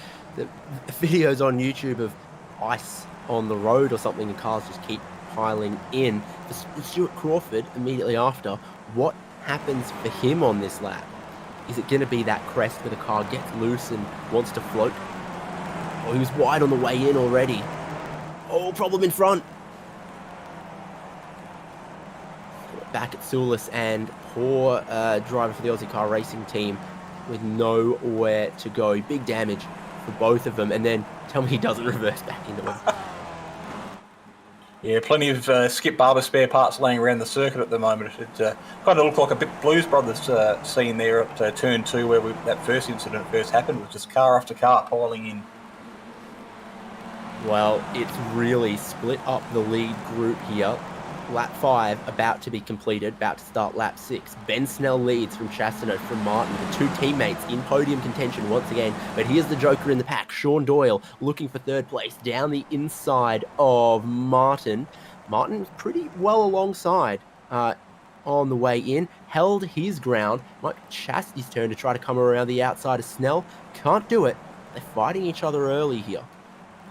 videos on YouTube of ice on the road or something, and cars just keep piling in. For Stuart Crawford, immediately after, what happens for him on this lap? Is it going to be that crest where the car gets loose and wants to float? Oh, he was wide on the way in already. Oh, problem in front. Back at Sulis, and poor driver for the Ozicar Racing team with nowhere to go. Big damage for both of them, and then tell me he doesn't reverse back into it. Yeah, plenty of Skip Barber spare parts laying around the circuit at the moment. It kind of looked like a bit Blues Brothers scene there at turn 2 where that first incident first happened, with just car after car piling in. Well, it's really split up the lead group here. Lap 5 about to be completed, about to start lap 6. Ben Snell leads from Chastano, from Martin, the 2 teammates in podium contention once again. But here's the joker in the pack, Sean Doyle, looking for 3rd place down the inside of Martin. Martin was pretty well alongside on the way in, held his ground. Might be Chastity's turn to try to come around the outside of Snell. Can't do it. They're fighting each other early here.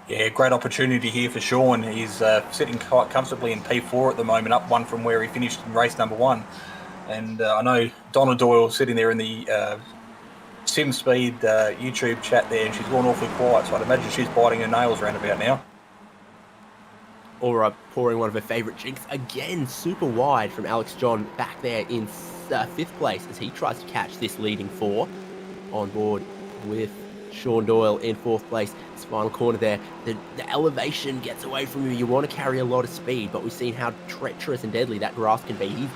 Yeah, great opportunity here for Sean. He's sitting quite comfortably in P4 at the moment, up 1 from where he finished in race number 1. And I know Donna Doyle sitting there in the Simspeed YouTube chat there, and she's gone awfully quiet, so I'd imagine she's biting her nails around about now. Or pouring one of her favourite jinx again, super wide from Alex John back there in fifth place as he tries to catch this leading four. On board with Sean Doyle in fourth place. This final corner there, the elevation gets away from you. You want to carry a lot of speed, but we've seen how treacherous and deadly that grass can be. He's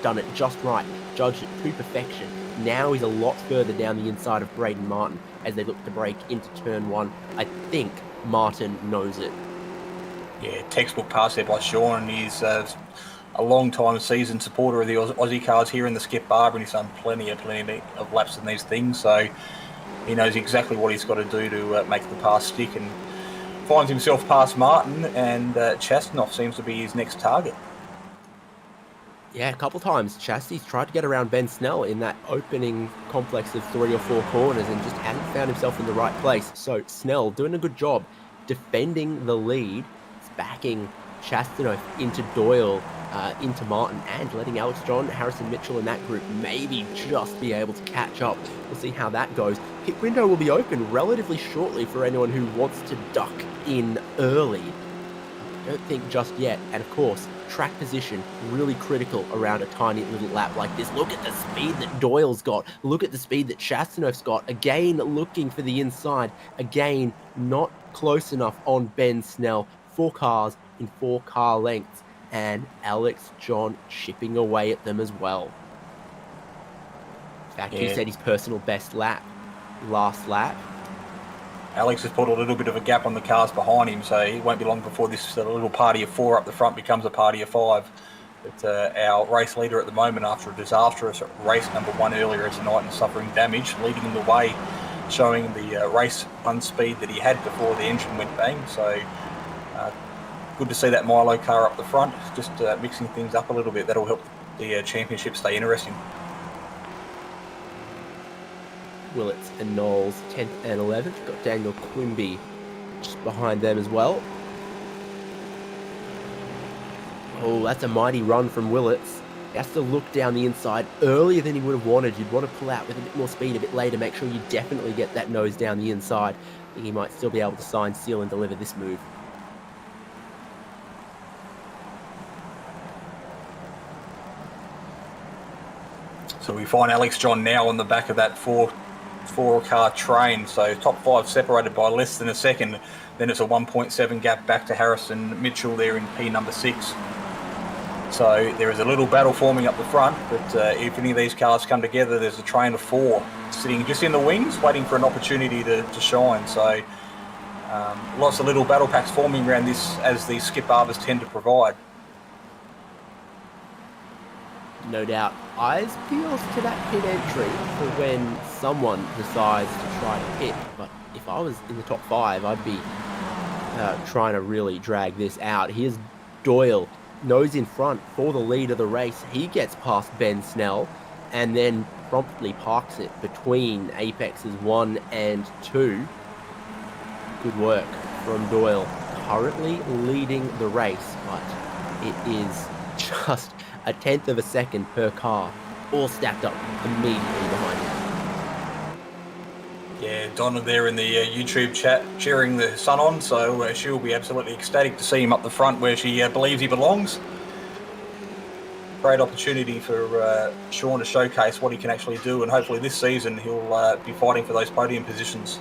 done it just right, judged it to perfection. Now he's a lot further down the inside of Braden Martin as they look to break into turn one. I think Martin knows it. Yeah, textbook pass there by Sean. He's a long-time seasoned supporter of the Aussie cars here in the Skip Barber, and he's done plenty of laps in these things, so he knows exactly what he's got to do to make the pass stick, and finds himself past Martin, and Chastanoff seems to be his next target. Yeah, a couple times Chasty's tried to get around Ben Snell in that opening complex of 3 or 4 corners and just hadn't found himself in the right place. So Snell doing a good job defending the lead, backing Chastanoff into Doyle, into Martin, and letting Alex John, Harrison Mitchell and that group maybe just be able to catch up. We'll see how that goes. Pit window will be open relatively shortly for anyone who wants to duck in early. I don't think just yet. And of course, track position really critical around a tiny little lap like this. Look at the speed that Doyle's got. Look at the speed that Chastanoff's got. Again, looking for the inside. Again, not close enough on Ben Snell. 4 cars in 4 car lengths, and Alex John chipping away at them as well. In fact, he said his personal best lap, last lap. Alex has put a little bit of a gap on the cars behind him, so it won't be long before this little party of 4 up the front becomes a party of 5. But our race leader at the moment, after a disastrous race number 1 earlier tonight and suffering damage, leading the way, showing the race unspeed that he had before the engine went bang. So good to see that Milo car up the front, just mixing things up a little bit. That'll help the championship stay interesting. Willits and Knowles 10th and 11th. Got Daniel Quimby just behind them as well. Oh, that's a mighty run from Willits. He has to look down the inside earlier than he would have wanted. You'd want to pull out with a bit more speed a bit later. Make sure you definitely get that nose down the inside. I think he might still be able to sign, seal and deliver this move. So we find Alex John now on the back of that four car train. So top 5 separated by less than a second. Then it's a 1.7 gap back to Harrison Mitchell there in P number 6. So there is a little battle forming up the front, but if any of these cars come together, there's a train of 4 sitting just in the wings, waiting for an opportunity to shine. So lots of little battle packs forming around this, as these Skip Barbers tend to provide. No doubt, eyes peeled to that pit entry for when someone decides to try to pit. But if I was in the top 5, I'd be trying to really drag this out. Here's Doyle, nose in front for the lead of the race. He gets past Ben Snell and then promptly parks it between Apexes 1 and 2. Good work from Doyle. Currently leading the race, but it is just a 1/10 of a second per car, all stacked up immediately behind him. Yeah, Donna there in the YouTube chat cheering the son on, so she'll be absolutely ecstatic to see him up the front where she believes he belongs. Great opportunity for Sean to showcase what he can actually do, and hopefully this season he'll be fighting for those podium positions.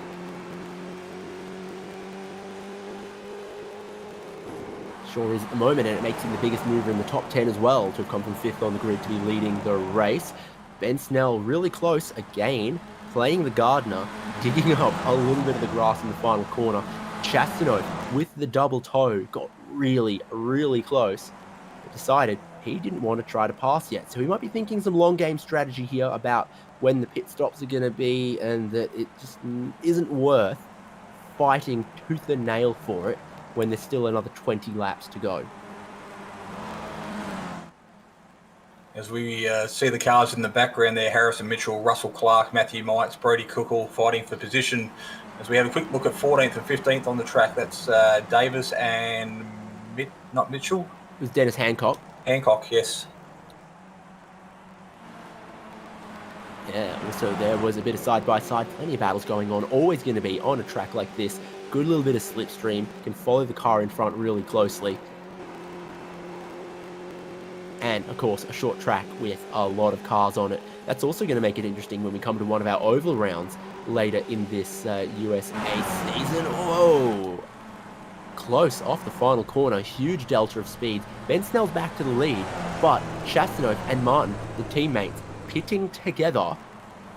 Sure is at the moment, and it makes him the biggest mover in the top 10 as well, to have come from 5th on the grid to be leading the race. Ben Snell really close again, playing the gardener, digging up a little bit of the grass in the final corner. Chastanoff with the double toe got really, really close, but decided he didn't want to try to pass yet. So he might be thinking some long game strategy here about when the pit stops are going to be, and that it just isn't worth fighting tooth and nail for it when there's still another 20 laps to go. As we see the cars in the background there, Harrison Mitchell, Russell Clark, Matthew Mites, Brody Cook all fighting for position. As we have a quick look at 14th and 15th on the track, that's Davis and not Mitchell. It was Dennis Hancock. Hancock, yes. Yeah, also there was a bit of side-by-side, plenty of battles going on, always going to be on a track like this. Good little bit of slipstream, can follow the car in front really closely. and of course a short track with a lot of cars on it. That's also going to make it interesting when we come to one of our oval rounds later in this USA season. Whoa! Close off the final corner, huge delta of speed. Ben Snell's back to the lead, but Chastanov and Martin, the teammates, pitting together,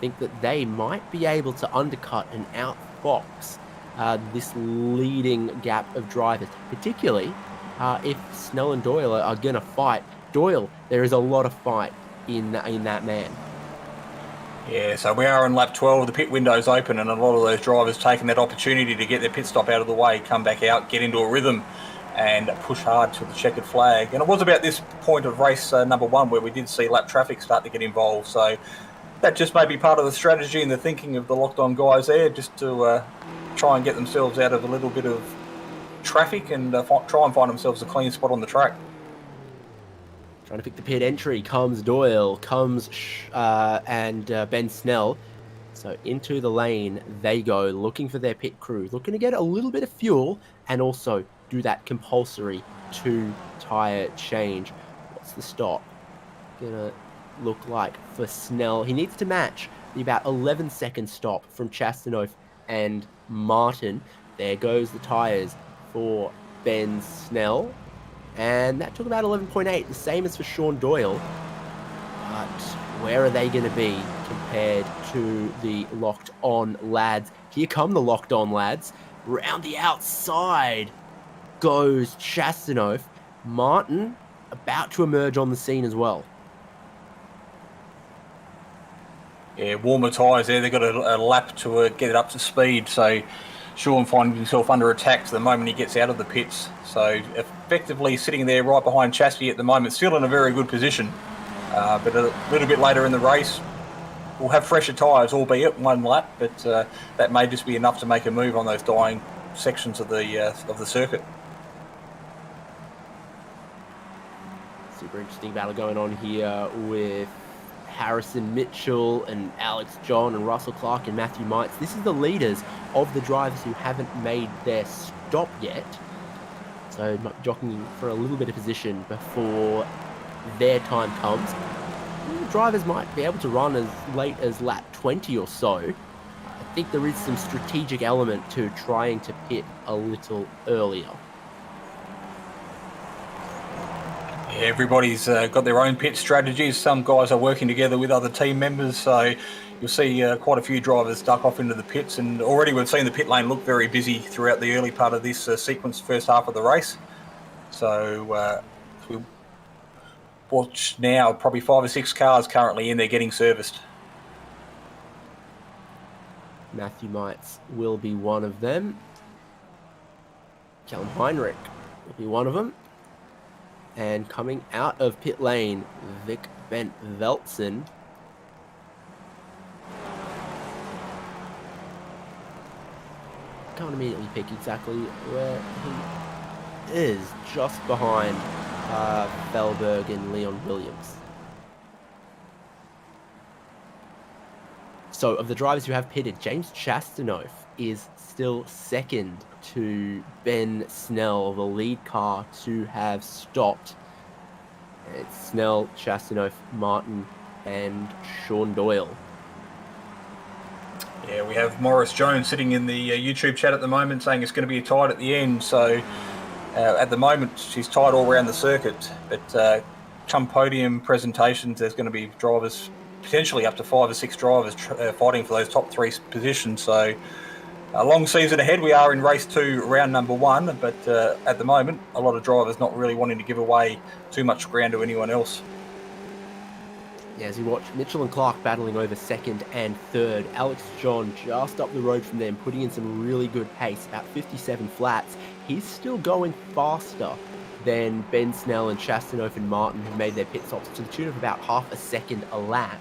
think that they might be able to undercut and outfox this leading gap of drivers, particularly if Snell and Doyle are going to fight. Doyle, there is a lot of fight in that man. Yeah, so we are on lap 12, the pit window's open, and a lot of those drivers taking that opportunity to get their pit stop out of the way, come back out, get into a rhythm, and push hard to the checkered flag. And it was about this point of race number 1 where we did see lap traffic start to get involved, so that just may be part of the strategy and the thinking of the locked-on guys there, just to try and get themselves out of a little bit of traffic and try and find themselves a clean spot on the track. Trying to pick the pit entry comes Doyle, comes and Ben Snell. So into the lane they go, looking for their pit crew, looking to get a little bit of fuel and also do that compulsory 2 tyre change. What's the stop gonna look like for Snell? He needs to match the about 11-second stop from Chastanov and Martin. There goes the tyres for Ben Snell. And that took about 11.8, the same as for Sean Doyle. But where are they going to be compared to the locked-on lads? Here come the locked-on lads. Round the outside goes Chastanov. Martin about to emerge on the scene as well. Yeah, warmer tyres there. They've got a lap to get it up to speed. So Sean finds himself under attack the moment he gets out of the pits. So effectively sitting there right behind Chasty at the moment, still in a very good position. But a little bit later in the race, we'll have fresher tyres, albeit 1 lap, but that may just be enough to make a move on those dying sections of the circuit. Super interesting battle going on here with Harrison Mitchell and Alex John and Russell Clark and Matthew Mites. This is the leaders of the drivers who haven't made their stop yet. So jockeying for a little bit of position before their time comes. The drivers might be able to run as late as lap 20 or so. I think there is some strategic element to trying to pit a little earlier. Yeah, everybody's got their own pit strategies. Some guys are working together with other team members, so you'll see quite a few drivers duck off into the pits, and already we've seen the pit lane look very busy throughout the early part of this sequence, first half of the race. So we watch now probably 5 or 6 cars currently in there getting serviced. Matthew Mites will be one of them. Callum Heinrich will be one of them. And coming out of pit lane, Vic Bent Veltzen. Can't immediately pick exactly where he is, just behind Felberg and Leon Williams. So of the drivers who have pitted, James Chastanov is still second to Ben Snell, the lead car to have stopped. It's Snell, Chastanov, Martin, and Sean Doyle. Yeah, we have Morris Jones sitting in the YouTube chat at the moment saying it's going to be tight at the end. So at the moment, she's tight all around the circuit. But come podium presentations, there's going to be drivers, potentially up to 5 or 6 drivers fighting for those top 3 positions. So a long season ahead. We are in race 2, round number 1, but at the moment, a lot of drivers not really wanting to give away too much ground to anyone else. Yeah, as you watch Mitchell and Clark battling over 2nd and 3rd, Alex John just up the road from them, putting in some really good pace, about 57 flats. He's still going faster than Ben Snell and Chastanov and Martin, who made their pit stops to the tune of about half a second a lap.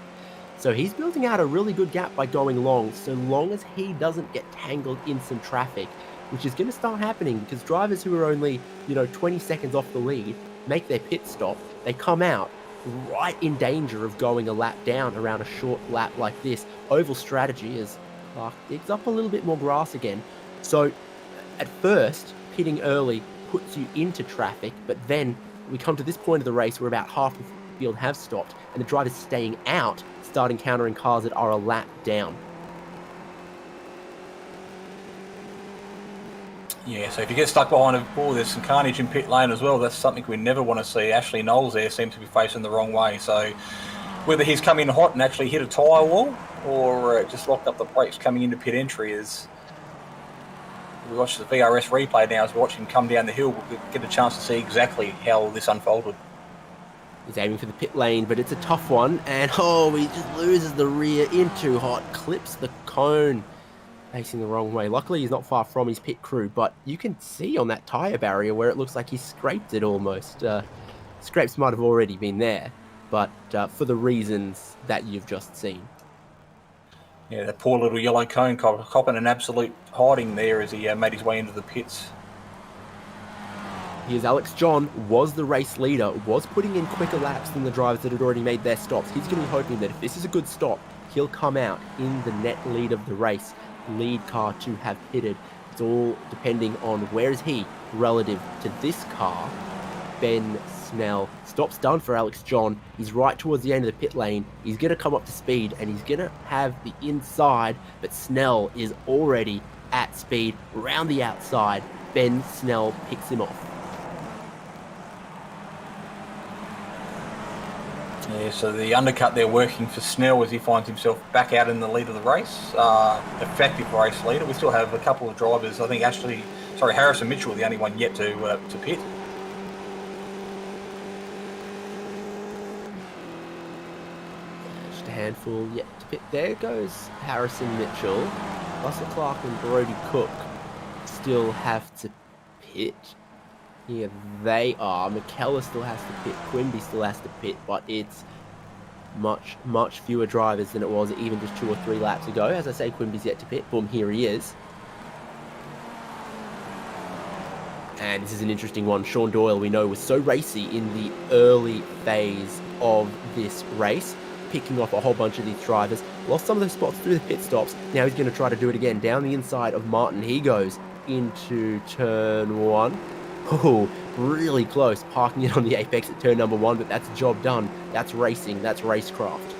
So he's building out a really good gap by going long, so long as he doesn't get tangled in some traffic, which is going to start happening because drivers who are only, 20 seconds off the lead make their pit stop. They come out right in danger of going a lap down around a short lap like this. Oval strategy as Clark digs up a little bit more grass again. So at first, pitting early puts you into traffic, but then we come to this point of the race where about half the field have stopped, and the drivers staying out start encountering cars that are a lap down. Yeah, so if you get stuck behind a ball, there's some carnage in pit lane as well. That's something we never want to see. Ashley Knowles there seems to be facing the wrong way. So whether he's come in hot and actually hit a tyre wall or just locked up the brakes coming into pit entry, is we watch the VRS replay now as we watch him come down the hill. We'll get a chance to see exactly how this unfolded. He's aiming for the pit lane, but it's a tough one. And he just loses the rear into hot, clips the cone. Facing the wrong way. Luckily, he's not far from his pit crew, but you can see on that tyre barrier where it looks like he scraped it almost. Scrapes might have already been there, but for the reasons that you've just seen. Yeah, that poor little yellow cone copping an absolute hiding there as he made his way into the pits. Here's Alex John, was the race leader, was putting in quicker laps than the drivers that had already made their stops. He's going to be hoping that if this is a good stop, he'll come out in the net lead of the race. Lead car to have pitted. It's all depending on where is he relative to this car. Ben Snell. Stop's done for Alex John. He's right towards the end of the pit lane. He's going to come up to speed and he's going to have the inside, but Snell is already at speed round the outside. Ben Snell picks him off. Yeah, so the undercut there working for Snell as he finds himself back out in the lead of the race. Effective race leader. We still have a couple of drivers. I think Harrison Mitchell, the only one yet to pit. Just a handful yet to pit. There goes Harrison Mitchell. Russell Clark and Brody Cook still have to pit. Here they are. McKellar still has to pit. Quimby still has to pit, but it's much fewer drivers than it was even just 2 or 3 laps ago. As I say, Quimby's yet to pit. Boom, here he is. And this is an interesting one. Sean Doyle, we know, was so racy in the early phase of this race, picking off a whole bunch of these drivers. Lost some of those spots through the pit stops. Now he's going to try to do it again. Down the inside of Martin, he goes into turn 1. Oh, really close, parking it on the apex at turn number 1, but that's job done. That's racing, that's racecraft.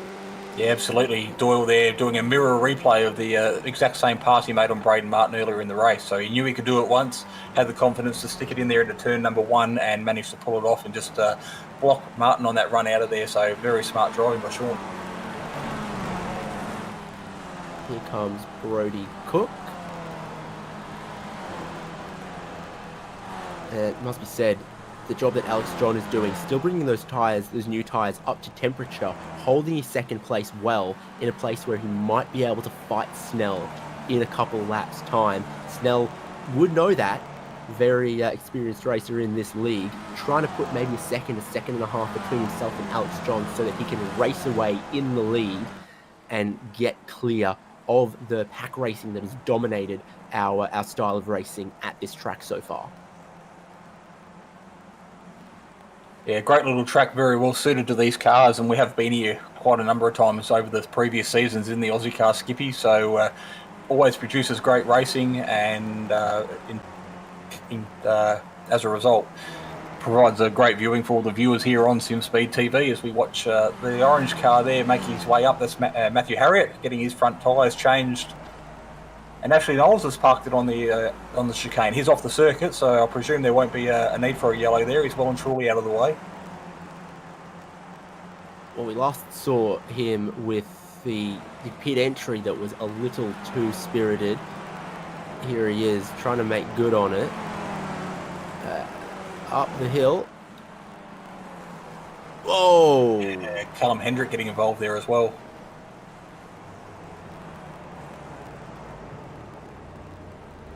Yeah, absolutely. Doyle there doing a mirror replay of the exact same pass he made on Braden Martin earlier in the race. So he knew he could do it once, had the confidence to stick it in there into turn number 1 and managed to pull it off and just block Martin on that run out of there. So very smart driving by Sean. Here comes Brody Cook. It must be said, the job that Alex John is doing, still bringing those new tyres up to temperature, holding his second place well in a place where he might be able to fight Snell in a couple laps time. Snell would know that, very experienced racer in this league, trying to put maybe a second and a half between himself and Alex John so that he can race away in the lead and get clear of the pack racing that has dominated our style of racing at this track so far. Yeah, great little track, very well suited to these cars, and we have been here quite a number of times over the previous seasons in the Ozicar Skippy, so always produces great racing, and as a result, provides a great viewing for all the viewers here on Simspeed TV as we watch the orange car there making his way up. That's Matthew Harriott getting his front tyres changed. And Ashley Knowles has parked it on the chicane. He's off the circuit, so I presume there won't be a need for a yellow there. He's well and truly out of the way. Well, we last saw him with the pit entry that was a little too spirited. Here he is, trying to make good on it. Up the hill. Whoa! Yeah, Callum Hendrick getting involved there as well.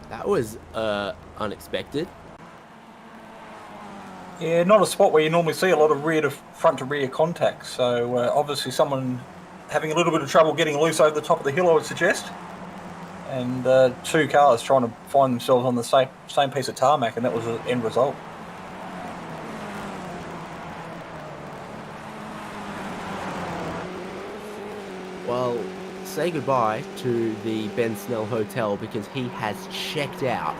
That was unexpected. Yeah, not a spot where you normally see a lot of front to rear contact. So obviously someone having a little bit of trouble getting loose over the top of the hill, I would suggest. And 2 cars trying to find themselves on the same piece of tarmac, and that was the end result. Well, say goodbye to the Ben Snell Hotel because he has checked out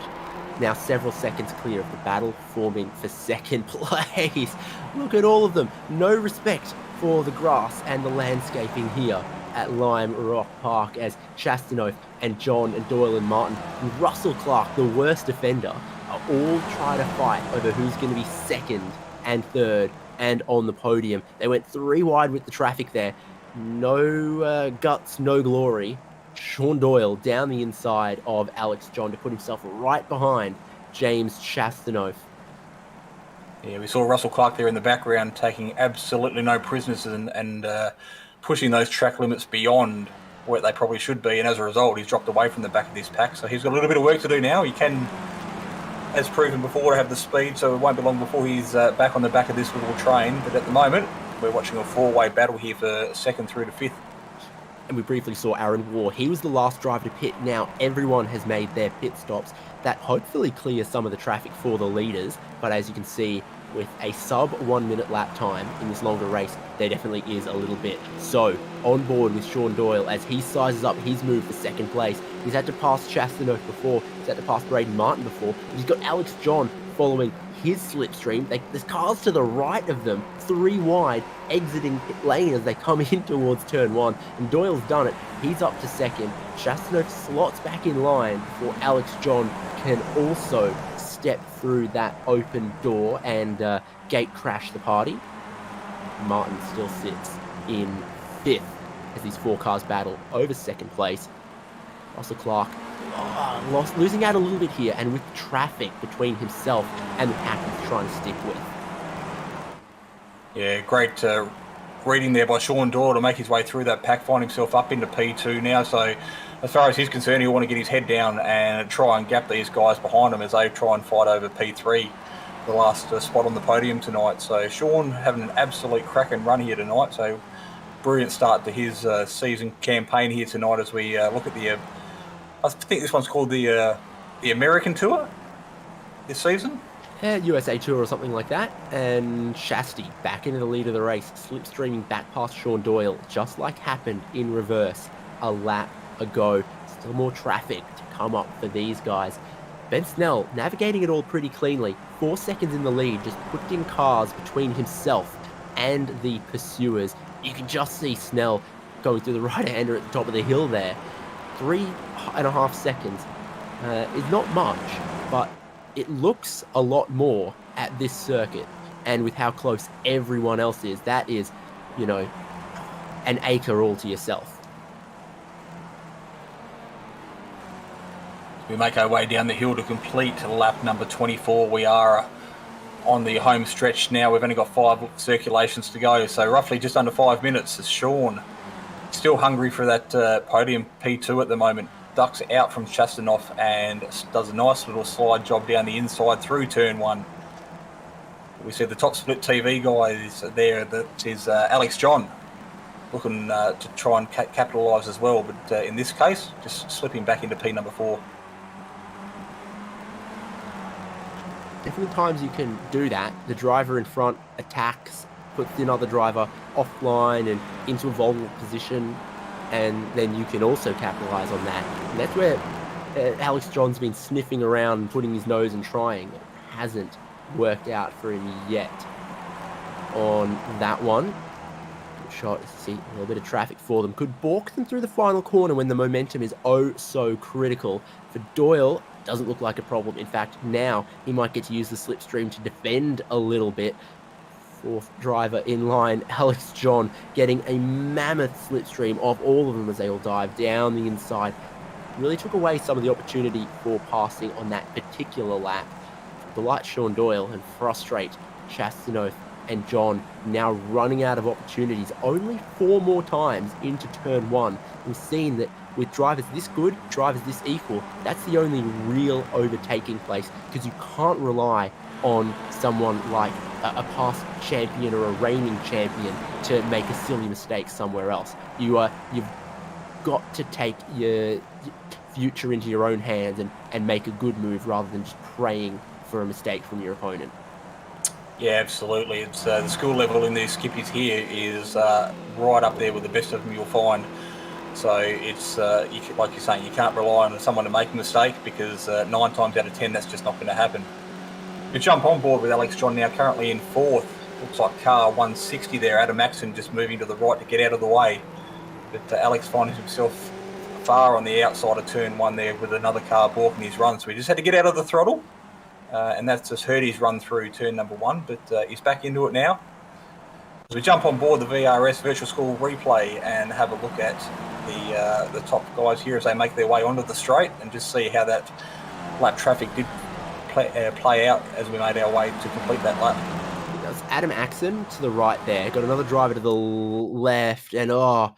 now several seconds clear of the battle, forming for second place. Look at all of them. No respect for the grass and the landscaping here at Lime Rock Park as Chastanoff and John and Doyle and Martin and Russell Clark, the worst offender, are all trying to fight over who's going to be second and third and on the podium. They went 3 wide with the traffic there. No guts, no glory. Sean Doyle down the inside of Alex John to put himself right behind James Chastanoff. Yeah, we saw Russell Clark there in the background taking absolutely no prisoners and pushing those track limits beyond what they probably should be, and as a result, he's dropped away from the back of this pack. So he's got a little bit of work to do now. He can, as proven before, to have the speed, so it won't be long before he's back on the back of this little train. But at the moment, we're watching a 4-way battle here for second through to fifth. And we briefly saw Aaron Waugh. He was the last driver to pit. Now everyone has made their pit stops. That hopefully clears some of the traffic for the leaders. But as you can see, with a sub 1 minute lap time in this longer race, there definitely is a little bit. So on board with Sean Doyle as he sizes up his move for second place. He's had to pass Chastanoff before. He's had to pass Braden Martin before. He's got Alex John following his slipstream. There's cars to the right of them, 3 wide, exiting pit lane as they come in towards turn 1. And Doyle's done it. He's up to second. Chastanoff slots back in line before Alex John can also step through that open door and gate crash the party. Martin still sits in 5th as these 4 cars battle over second place. Russell Clark losing out a little bit here, and with traffic between himself and the pack he's trying to stick with. Yeah, great reading there by Sean Doyle to make his way through that pack, find himself up into P2 now. So as far as he's concerned, he'll want to get his head down and try and gap these guys behind him as they try and fight over P3, the last spot on the podium tonight. So Sean having an absolute cracking run here tonight. So brilliant start to his season campaign here tonight as we look at the, I think this one's called the American Tour this season. USA Tour or something like that. And Shasty back into the lead of the race, slipstreaming back past Sean Doyle, just like happened in reverse a lap ago. Still more traffic to come up for these guys. Ben Snell navigating it all pretty cleanly. 4 seconds in the lead, just putting cars between himself and the pursuers. You can just see Snell going through the right-hander at the top of the hill there. 3.5 seconds is not much, but it looks a lot more at this circuit. And with how close everyone else is, that is, you know, an acre all to yourself. We make our way down the hill to complete lap number 24. We are on the home stretch now. We've only got 5 circulations to go, so roughly just under 5 minutes. As Sean, still hungry for that podium P2 at the moment, ducks out from Chastanoff and does a nice little slide job down the inside through turn 1. We see the top split TV guys there. That is Alex John looking to try and capitalise as well, but in this case, just slipping back into P number 4. Definitely times you can do that. The driver in front attacks, puts the other driver offline and into a vulnerable position, and then you can also capitalise on that. And that's where Alex John's been sniffing around and putting his nose and trying. It hasn't worked out for him yet on that one. Shot, see, a little bit of traffic for them. Could balk them through the final corner when the momentum is oh so critical. For Doyle, doesn't look like a problem. In fact, now he might get to use the slipstream to defend a little bit. 4th driver in line, Alex John, getting a mammoth slipstream of all of them as they all dive down the inside. Really took away some of the opportunity for passing on that particular lap. Delight Sean Doyle and frustrate Chastanoff and John, now running out of opportunities. Only 4 more times into turn 1. We've seen that with drivers this good, drivers this equal, that's the only real overtaking place, because you can't rely on someone like a past champion or a reigning champion to make a silly mistake somewhere else. You've got to take your future into your own hands and make a good move rather than just praying for a mistake from your opponent. Yeah, absolutely. It's the skill level in these skippies here is right up there with the best of them you'll find. So it's like you're saying, you can't rely on someone to make a mistake, because 9 times out of 10 that's just not going to happen. You jump on board with Alex John now, currently in 4th. Looks like car 160 there. Adam Axon just moving to the right to get out of the way. But Alex finds himself far on the outside of turn 1 there with another car balking his run. So he just had to get out of the throttle. And that's just hurt his run through turn number 1. But he's back into it now. As we jump on board the VRS Virtual School replay and have a look at the top guys here as they make their way onto the straight, and just see how that lap traffic did play out as we made our way to complete that lap. That's Adam Axon to the right there. Got another driver to the left, and oh,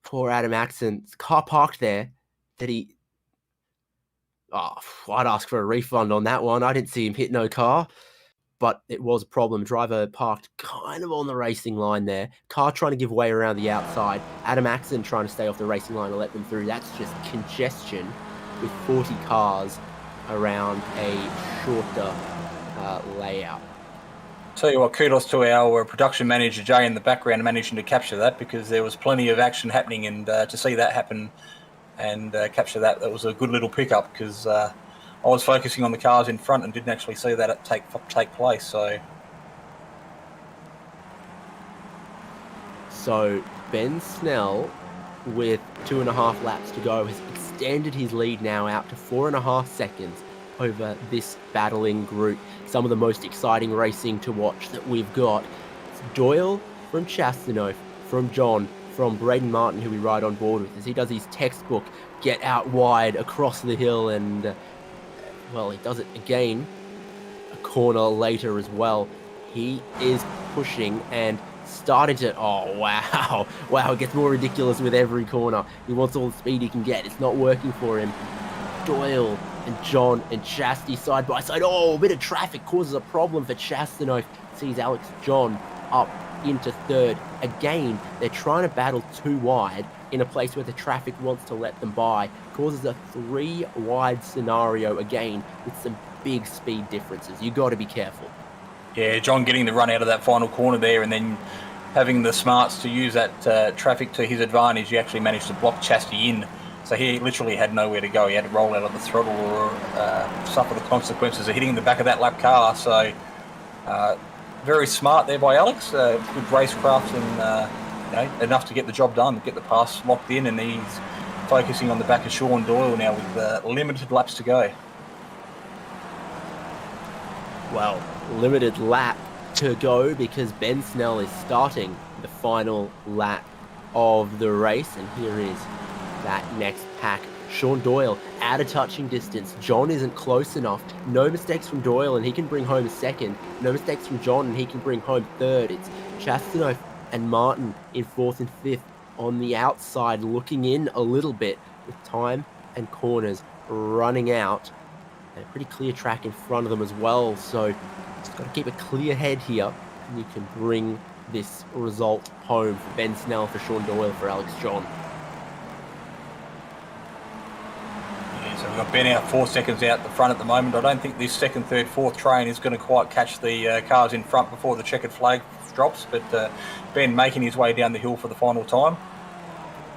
poor Adam Axon. Car parked there that he... Oh, I'd ask for a refund on that one. I didn't see him hit no car, but it was a problem. Driver parked kind of on the racing line there. Car trying to give way around the outside. Adam Axon trying to stay off the racing line and let them through. That's just congestion with 40 cars around a shorter layout. Tell you what, kudos to our production manager Jay in the background managing to capture that, because there was plenty of action happening, and to see that happen and capture that was a good little pickup, because I was focusing on the cars in front and didn't actually see that take place. So Ben Snell, with 2.5 laps to go, has extended his lead now out to 4.5 seconds over this battling group. Some of the most exciting racing to watch that we've got. It's Doyle from Chastanoff, from John, from Braden Martin, who we ride on board with, as he does his textbook get out wide across the hill, and well, he does it again a corner later as well. He is pushing and starting to... Oh, wow. Wow, it gets more ridiculous with every corner. He wants all the speed he can get. It's not working for him. Doyle and John and Chastity side by side. Oh, a bit of traffic causes a problem for Chastanoff. Sees Alex John up into 3rd. Again, they're trying to battle too wide in a place where the traffic wants to let them by. Causes a 3-wide scenario again with some big speed differences. You got to be careful. yeah, John getting the run out of that final corner there, and then having the smarts to use that traffic to his advantage. He actually managed to block Chastity in. So he literally had nowhere to go. He had to roll out of the throttle or suffer the consequences of hitting the back of that lap car. So very smart there by Alex. Good racecraft and enough to get the job done, get the pass locked in, and he's focusing on the back of Sean Doyle now with limited laps to go. Well, limited lap to go because Ben Snell is starting the final lap of the race, and here is that next pack. Sean Doyle out of touching distance. John isn't close enough. No mistakes from Doyle and he can bring home 2nd. No mistakes from John and he can bring home 3rd. It's Chastanoff and Martin in 4th and 5th on the outside, looking in a little bit with time and corners running out. And a pretty clear track in front of them as well. So just got to keep a clear head here and you can bring this result home for Ben Snell, for Sean Doyle, for Alex John. So we've got Ben out 4 seconds out the front at the moment. I don't think this 2nd, 3rd, 4th train is going to quite catch the cars in front before the checkered flag drops, but Ben making his way down the hill for the final time.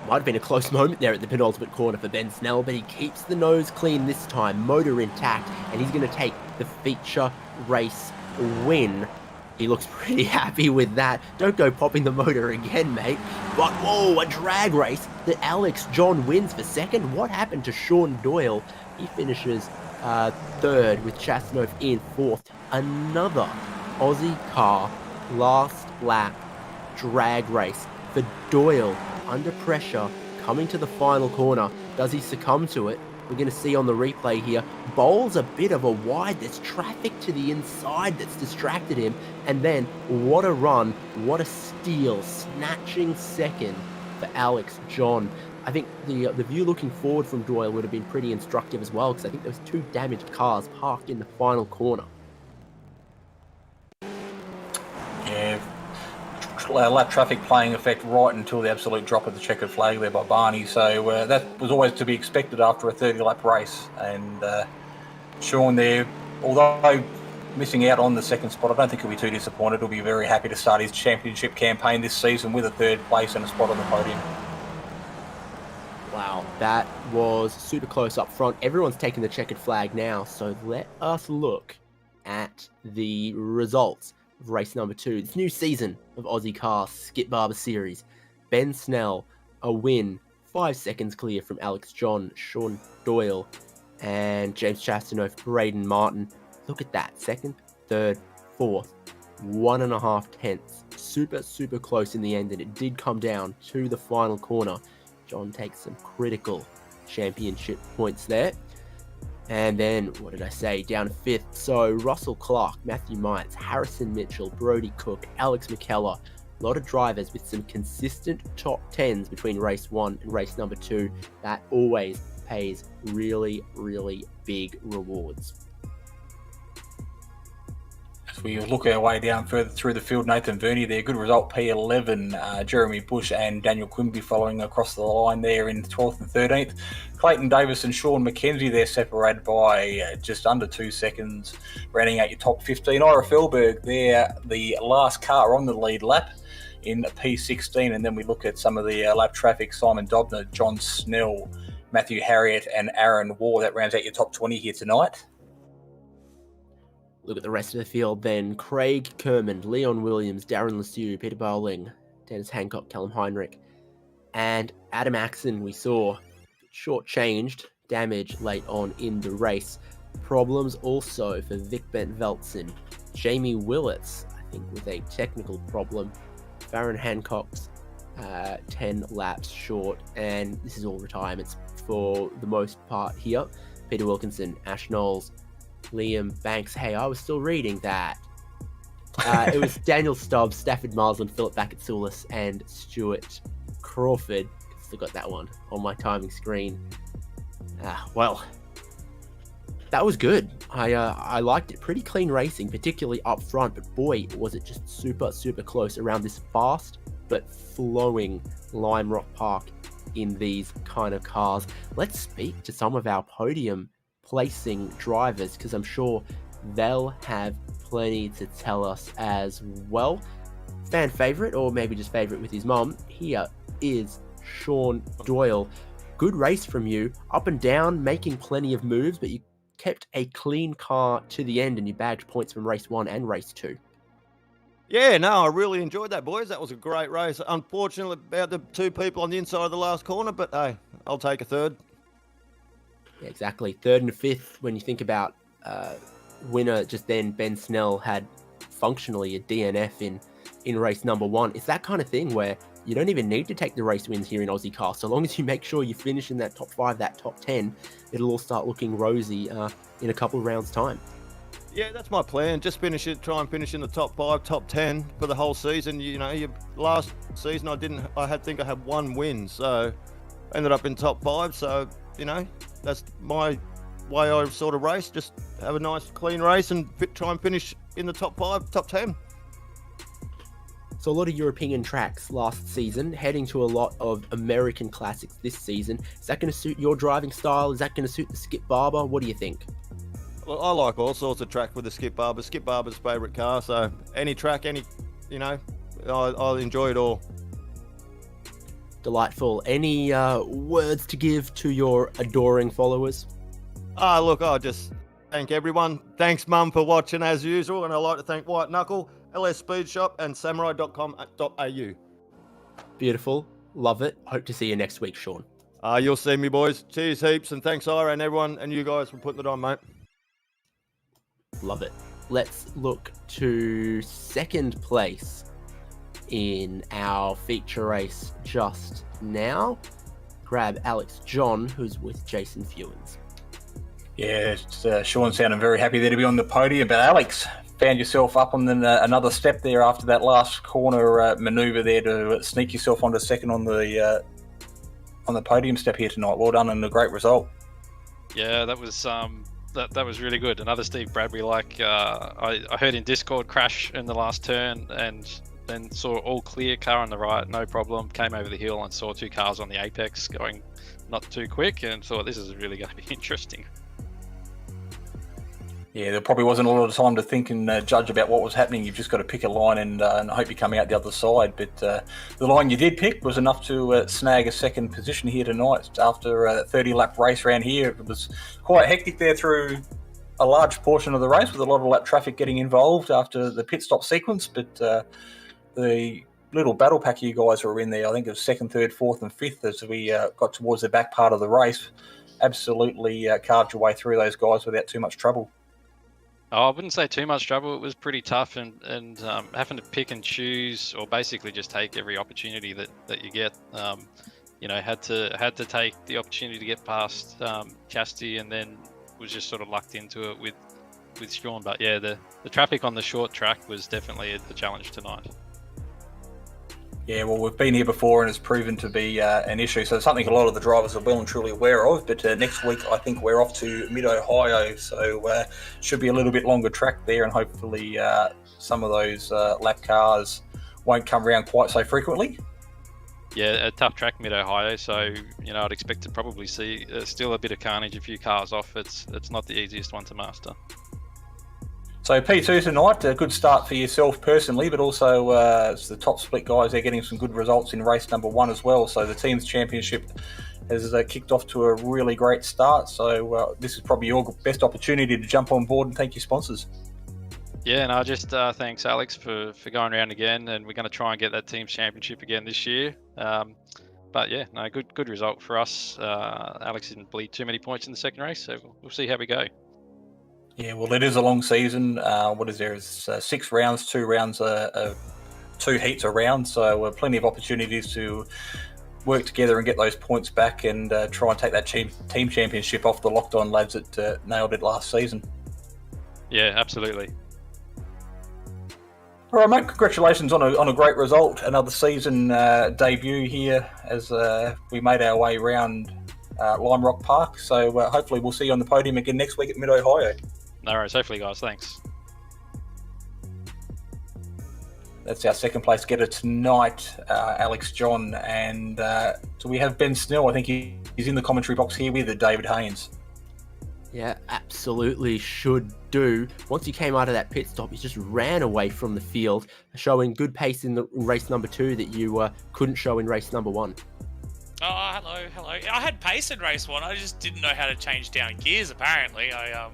Might have been a close moment there at the penultimate corner for Ben Snell, but he keeps the nose clean this time, motor intact, and he's going to take the feature race win. He looks pretty happy with that. Don't go popping the motor again, mate. But, whoa, a drag race that Alex John wins for 2nd. What happened to Sean Doyle? He finishes 3rd with Chastanoff in 4th. Another Aussie car last lap drag race for Doyle. Under pressure, coming to the final corner. Does he succumb to it? We're going to see on the replay here. Bowls a bit of a wide. There's traffic to the inside that's distracted him. And then, what a run. What a steal. Snatching 2nd for Alex John. I think the view looking forward from Doyle would have been pretty instructive as well, because I think there was 2 damaged cars parked in the final corner. Yeah, lap traffic playing effect right until the absolute drop of the checkered flag there by Barney. So that was always to be expected after a 30-lap race. And Sean there, although missing out on the 2nd spot, I don't think he'll be too disappointed. He'll be very happy to start his championship campaign this season with a 3rd place and a spot on the podium. Wow, that was super close up front. Everyone's taking the checkered flag now, so let us look at the results of race number 2. This new season of Ozicar Skip Barber Series. Ben Snell, a win, 5 seconds clear from Alex John, Sean Doyle, and James Chastanoff, Braden Martin. Look at that, 2nd, 3rd, 4th, 1.5 tenths. Super close in the end, and it did come down to the final corner. John takes some critical championship points there. And then, what did I say? Down 5th. So Russell Clark, Matthew Mites, Harrison Mitchell, Brody Cook, Alex McKellar. A lot of drivers with some consistent top 10s between race 1 and race number 2. That always pays really big rewards. As we look our way down further through the field, Nathan Verney there, good result, P11. Jeremy Bush and Daniel Quimby following across the line there in 12th and 13th. Clayton Davis and Sean McKenzie there separated by just under 2 seconds, rounding out your top 15. Ira Felberg there, the last car on the lead lap in P16. And then we look at some of the lap traffic, Simon Dobner, John Snell, Matthew Harriott and Aaron Waugh. That rounds out your top 20 here tonight. Look at the rest of the field then. Craig Kermond, Leon Williams, Darren Lesueur, Peter Bowling, Dennis Hancock, Callum Heinrich, and Adam Axon we saw shortchanged, damage late on in the race. Problems also for Vic Bent Veltzen, Jamie Willits, I think with a technical problem, Farron Hancock's 10 laps short, and this is all retirements for the most part here. Peter Wilkinson, Ash Knowles, Liam Banks. Hey, I was still reading that. It was Daniel Stubbs, Stafford Marsland, Philip Backett-Soulis, and Stuart Crawford. Still got that one on my timing screen. Well, that was good. I liked it. Pretty clean racing, particularly up front, but boy, was it just super close around this fast but flowing Lime Rock Park in these kind of cars. Let's speak to some of our podium placing drivers, because I'm sure they'll have plenty to tell us as well. Fan favorite, or maybe just favorite with his mom, here is Sean Doyle. Good race from you, up and down, making plenty of moves, but you kept a clean car to the end and you bagged points from race 1 and race 2. Yeah, no, I really enjoyed that, boys. That was a great race. Unfortunately, about the 2 people on the inside of the last corner, but hey, I'll take a 3rd. Yeah, exactly. 3rd and 5th, when you think about winner just then, Ben Snell had functionally a DNF in race number 1. It's that kind of thing where you don't even need to take the race wins here in Ozicar. So long as you make sure you finish in that top 5, that top 10, it'll all start looking rosy in a couple of rounds' time. Yeah, that's my plan. Just try and finish in the top 5, top 10 for the whole season. You know, last season I think I had 1 win, so ended up in top 5. So, you know, that's my way I sort of race. Just have a nice clean race and try and finish in the top 5, top 10. So a lot of European tracks last season, heading to a lot of American classics this season. Is that going to suit your driving style? Is that going to suit the Skip Barber? What do you think? Well, I like all sorts of track with the Skip Barber. Skip Barber's favourite car, so any track, I'll enjoy it all. Delightful. Any words to give to your adoring followers? Look, I just thank everyone. Thanks, Mum, for watching as usual, and I'd like to thank White Knuckle, LS Speed Shop, and samurai.com.au. Beautiful. Love it. Hope to see you next week, Sean. You'll see me, boys. Cheers heaps, and thanks, Ira, and everyone, and you guys for putting it on, mate. Love it. Let's look to 2nd place in our feature race just now. Grab Alex John, who's with Jason Fewens. Yeah, Sean sounding very happy there to be on the podium, but Alex, found yourself up on another step there after that last corner manoeuvre there to sneak yourself onto 2nd on the podium step here tonight. Well done and a great result. Yeah, that was that was really good. Another Steve Bradbury, I heard in Discord, crash in the last turn and then saw all clear, car on the right, no problem, came over the hill and saw 2 cars on the apex going not too quick and thought this is really going to be interesting. Yeah, there probably wasn't a lot of time to think and judge about what was happening. You've just got to pick a line and hope you're coming out the other side. But the line you did pick was enough to snag a second position here tonight after a 30-lap race round here. It was quite hectic there through a large portion of the race with a lot of lap traffic getting involved after the pit stop sequence. But the little battle pack you guys were in there, I think it was 2nd, 3rd, 4th and 5th as we got towards the back part of the race. Absolutely carved your way through those guys without too much trouble. Oh, I wouldn't say too much trouble. It was pretty tough, and having to pick and choose, or basically just take every opportunity that you get. Had to take the opportunity to get past Chastity, and then was just sort of lucked into it with Sean. But yeah, the traffic on the short track was definitely a challenge tonight. Yeah, well, we've been here before and it's proven to be an issue. So it's something a lot of the drivers are well and truly aware of. But next week, I think we're off to Mid-Ohio. So should be a little bit longer track there. And hopefully some of those lap cars won't come around quite so frequently. Yeah, a tough track, Mid-Ohio. So, I'd expect to probably see still a bit of carnage, a few cars off. It's not the easiest one to master. So P2 tonight, a good start for yourself personally, but also it's the top split guys. They're getting some good results in race number 1 as well. So the team's championship has kicked off to a really great start. So this is probably your best opportunity to jump on board and thank your sponsors. Yeah, no, just thanks Alex for going around again, and we're going to try and get that team's championship again this year. But yeah, no, good result for us. Alex didn't bleed too many points in the second race, so we'll see how we go. Yeah, well, it is a long season. What is there? It's 6 rounds, 2 rounds, 2 heats a round. So plenty of opportunities to work together and get those points back and try and take that team championship off the locked-on lads that nailed it last season. Yeah, absolutely. All right, mate. Congratulations on a great result. Another season debut here as we made our way around Lime Rock Park. So hopefully we'll see you on the podium again next week at Mid-Ohio. No worries. Hopefully, guys. Thanks. That's our second place getter tonight, Alex John. And so we have Ben Snell. I think he's in the commentary box here with David Haynes. Yeah, absolutely should do. Once you came out of that pit stop, you just ran away from the field, showing good pace in race number 2 that you couldn't show in race number 1. Oh, hello. I had pace in race 1. I just didn't know how to change down gears, apparently. I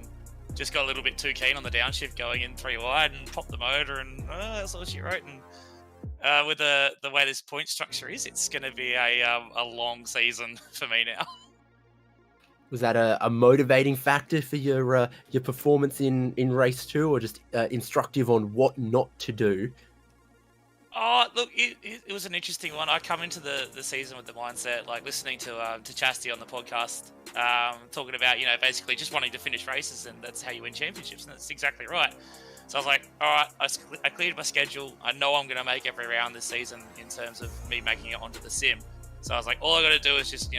just got a little bit too keen on the downshift going in 3 wide and popped the motor, and that's all she wrote. And with the way this point structure is, it's going to be a long season for me now. Was that a motivating factor for your performance in race 2, or just instructive on what not to do? Oh, look, it was an interesting one. I come into the season with the mindset, like listening to Chastity on the podcast, talking about, basically just wanting to finish races, and that's how you win championships, and that's exactly right. So I was like, all right, I cleared my schedule. I know I'm going to make every round this season in terms of me making it onto the sim. So I was like, all I got to do is just,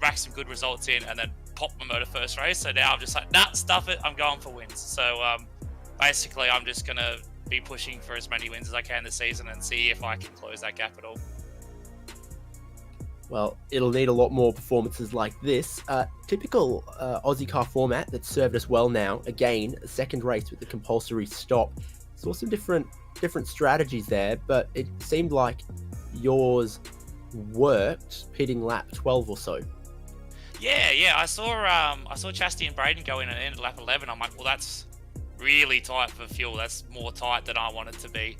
rack some good results in and then pop my motor first race. So now I'm just like, nah, stuff it. I'm going for wins. So basically, I'm just going to be pushing for as many wins as I can this season and see if I can close that gap at all. Well, it'll need a lot more performances like this. Typical Aussie car format that served us well now. Again, a second race with the compulsory stop. Saw some different strategies there, but it seemed like yours worked pitting lap 12 or so. Yeah. I saw Chastity and Braden go in and end lap 11. I'm like, well, that's really tight for fuel. That's more tight than I want it to be.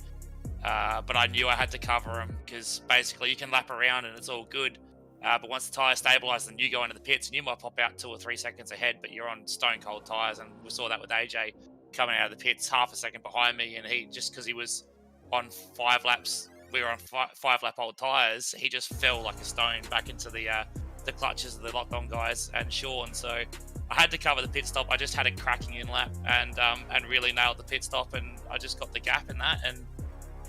But I knew I had to cover them because basically you can lap around and it's all good. But once the tyre stabilises and you go into the pits, and you might pop out 2 or 3 seconds ahead, but you're on stone cold tyres. And we saw that with AJ coming out of the pits half a second behind me, and he, just because he was on 5 laps, we were on 5 lap old tyres, he just fell like a stone back into the clutches of the locked on guys and Sean. So I had to cover the pit stop. I just had a cracking in lap and really nailed the pit stop, and I just got the gap in that. And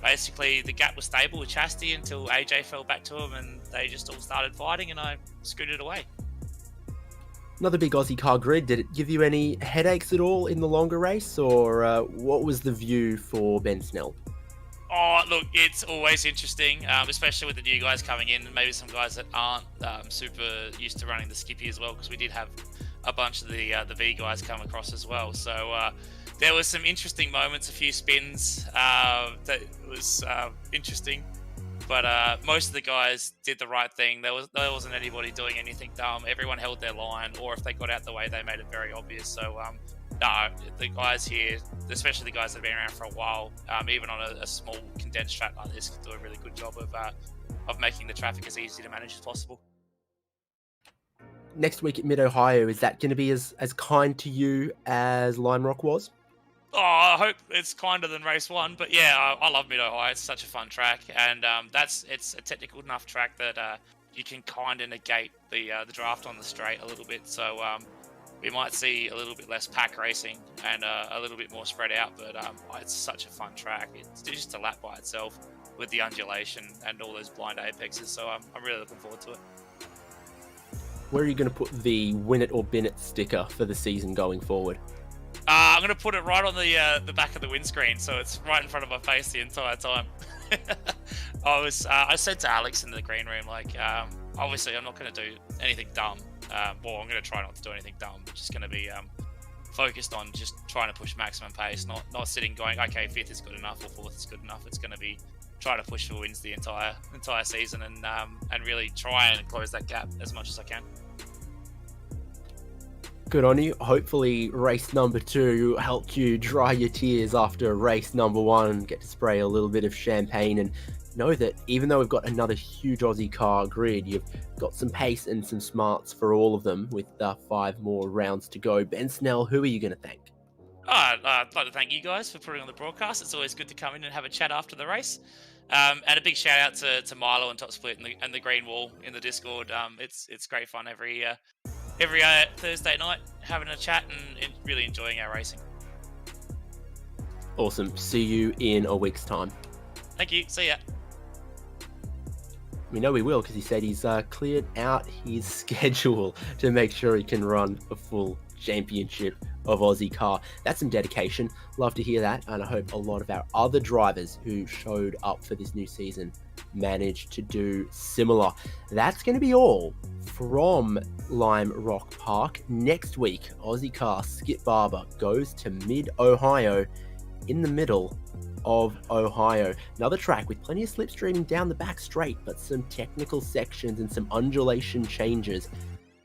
basically the gap was stable with Chastity until AJ fell back to him, and they just all started fighting, and I scooted away. Another big Aussie car grid. Did it give you any headaches at all in the longer race, or what was the view for Ben Snell? Oh, look, it's always interesting, especially with the new guys coming in, and maybe some guys that aren't super used to running the Skippy as well, because we did have a bunch of the V guys come across as well. So there was some interesting moments, a few spins that was interesting. But most of the guys did the right thing. There wasn't anybody doing anything dumb. Everyone held their line, or if they got out the way, they made it very obvious. So, no, the guys here, especially the guys that have been around for a while, even on a small condensed track like this, can do a really good job of making the traffic as easy to manage as possible. Next week at Mid-Ohio, is that going to be as kind to you as Lime Rock was? Oh, I hope it's kinder than race 1, but yeah, I love Mid-Ohio. It's such a fun track, and it's a technical enough track that you can kind of negate the draft on the straight a little bit. So we might see a little bit less pack racing and a little bit more spread out, but it's such a fun track. It's just a lap by itself with the undulation and all those blind apexes. So I'm really looking forward to it. Where are you going to put the win it or bin it sticker for the season going forward? I'm going to put it right on the back of the windscreen, so it's right in front of my face the entire time. I said to Alex in the green room, like, obviously I'm not going to do anything dumb. Well, I'm going to try not to do anything dumb. I'm just going to be focused on just trying to push maximum pace, not sitting going, okay, 5th is good enough or 4th is good enough. It's going to be try to push for wins the entire season and really try and close that gap as much as I can. Good on you. Hopefully race number 2 helped you dry your tears after race number 1, get to spray a little bit of champagne and know that even though we've got another huge Aussie car grid, you've got some pace and some smarts for all of them with 5 more rounds to go. Ben Snell, who are you going to thank? I'd like to thank you guys for putting on the broadcast. It's always good to come in and have a chat after the race. And a big shout out to Milo and Top Split and the Green Wall in the Discord. It's great fun every Thursday night having a chat and really enjoying our racing. Awesome. See you in a week's time. Thank you. See ya. We know we will because he said he's cleared out his schedule to make sure he can run a full championship of Aussie car. That's some dedication. Love to hear that, and I hope a lot of our other drivers who showed up for this new season managed to do similar. That's going to be all from Lime Rock Park. Next week, Ozicar Skip Barber goes to Mid-Ohio in the middle of Ohio. Another track with plenty of slipstreaming down the back straight, but some technical sections and some undulation changes.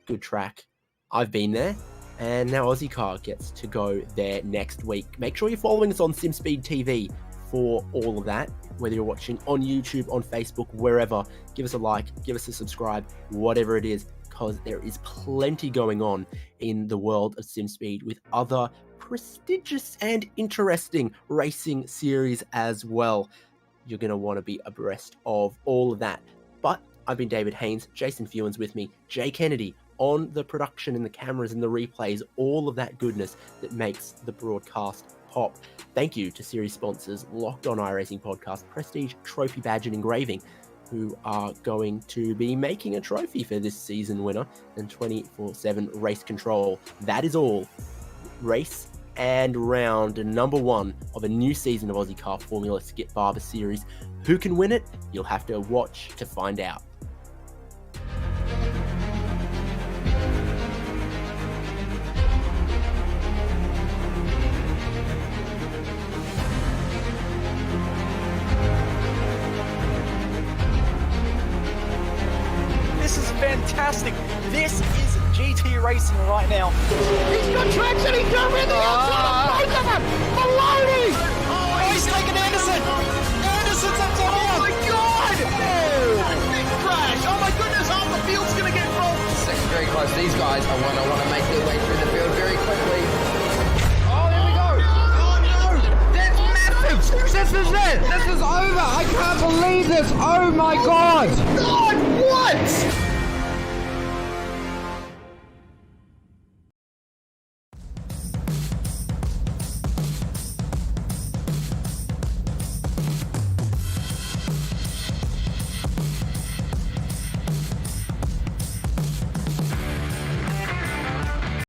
Good track. I've been there. And now Ozicar gets to go there next week. Make sure you're following us on Simspeed TV for all of that. Whether you're watching on YouTube, on Facebook, wherever, give us a like, give us a subscribe, whatever it is, because there is plenty going on in the world of Simspeed with other prestigious and interesting racing series as well. You're going to want to be abreast of all of that. But I've been David Haynes, Jason Fewens with me, Jay Kennedy, on the production and the cameras and the replays, all of that goodness that makes the broadcast pop. Thank you to series sponsors Locked On iRacing Podcast, Prestige Trophy Badge and Engraving, who are going to be making a trophy for this season winner, and 24/7 Race Control. That is all. Race and round number 1 of a new season of Aussie Car Formula Skip Barber Series. Who can win it? You'll have to watch to find out. Fantastic. This is GT racing right now. He's got traction. He's got everything outside of both of them. Maloney. Oh, he's taking Anderson. Anderson's up to Oh, my God. Oh, big crash. Oh, my goodness. Half the field's going to get rolled. Second very close. These guys are want to make their way through the field very quickly. Oh, there we go. Oh, no. That's massive. This is it! This is over! I can't believe this! Oh my god! God, what?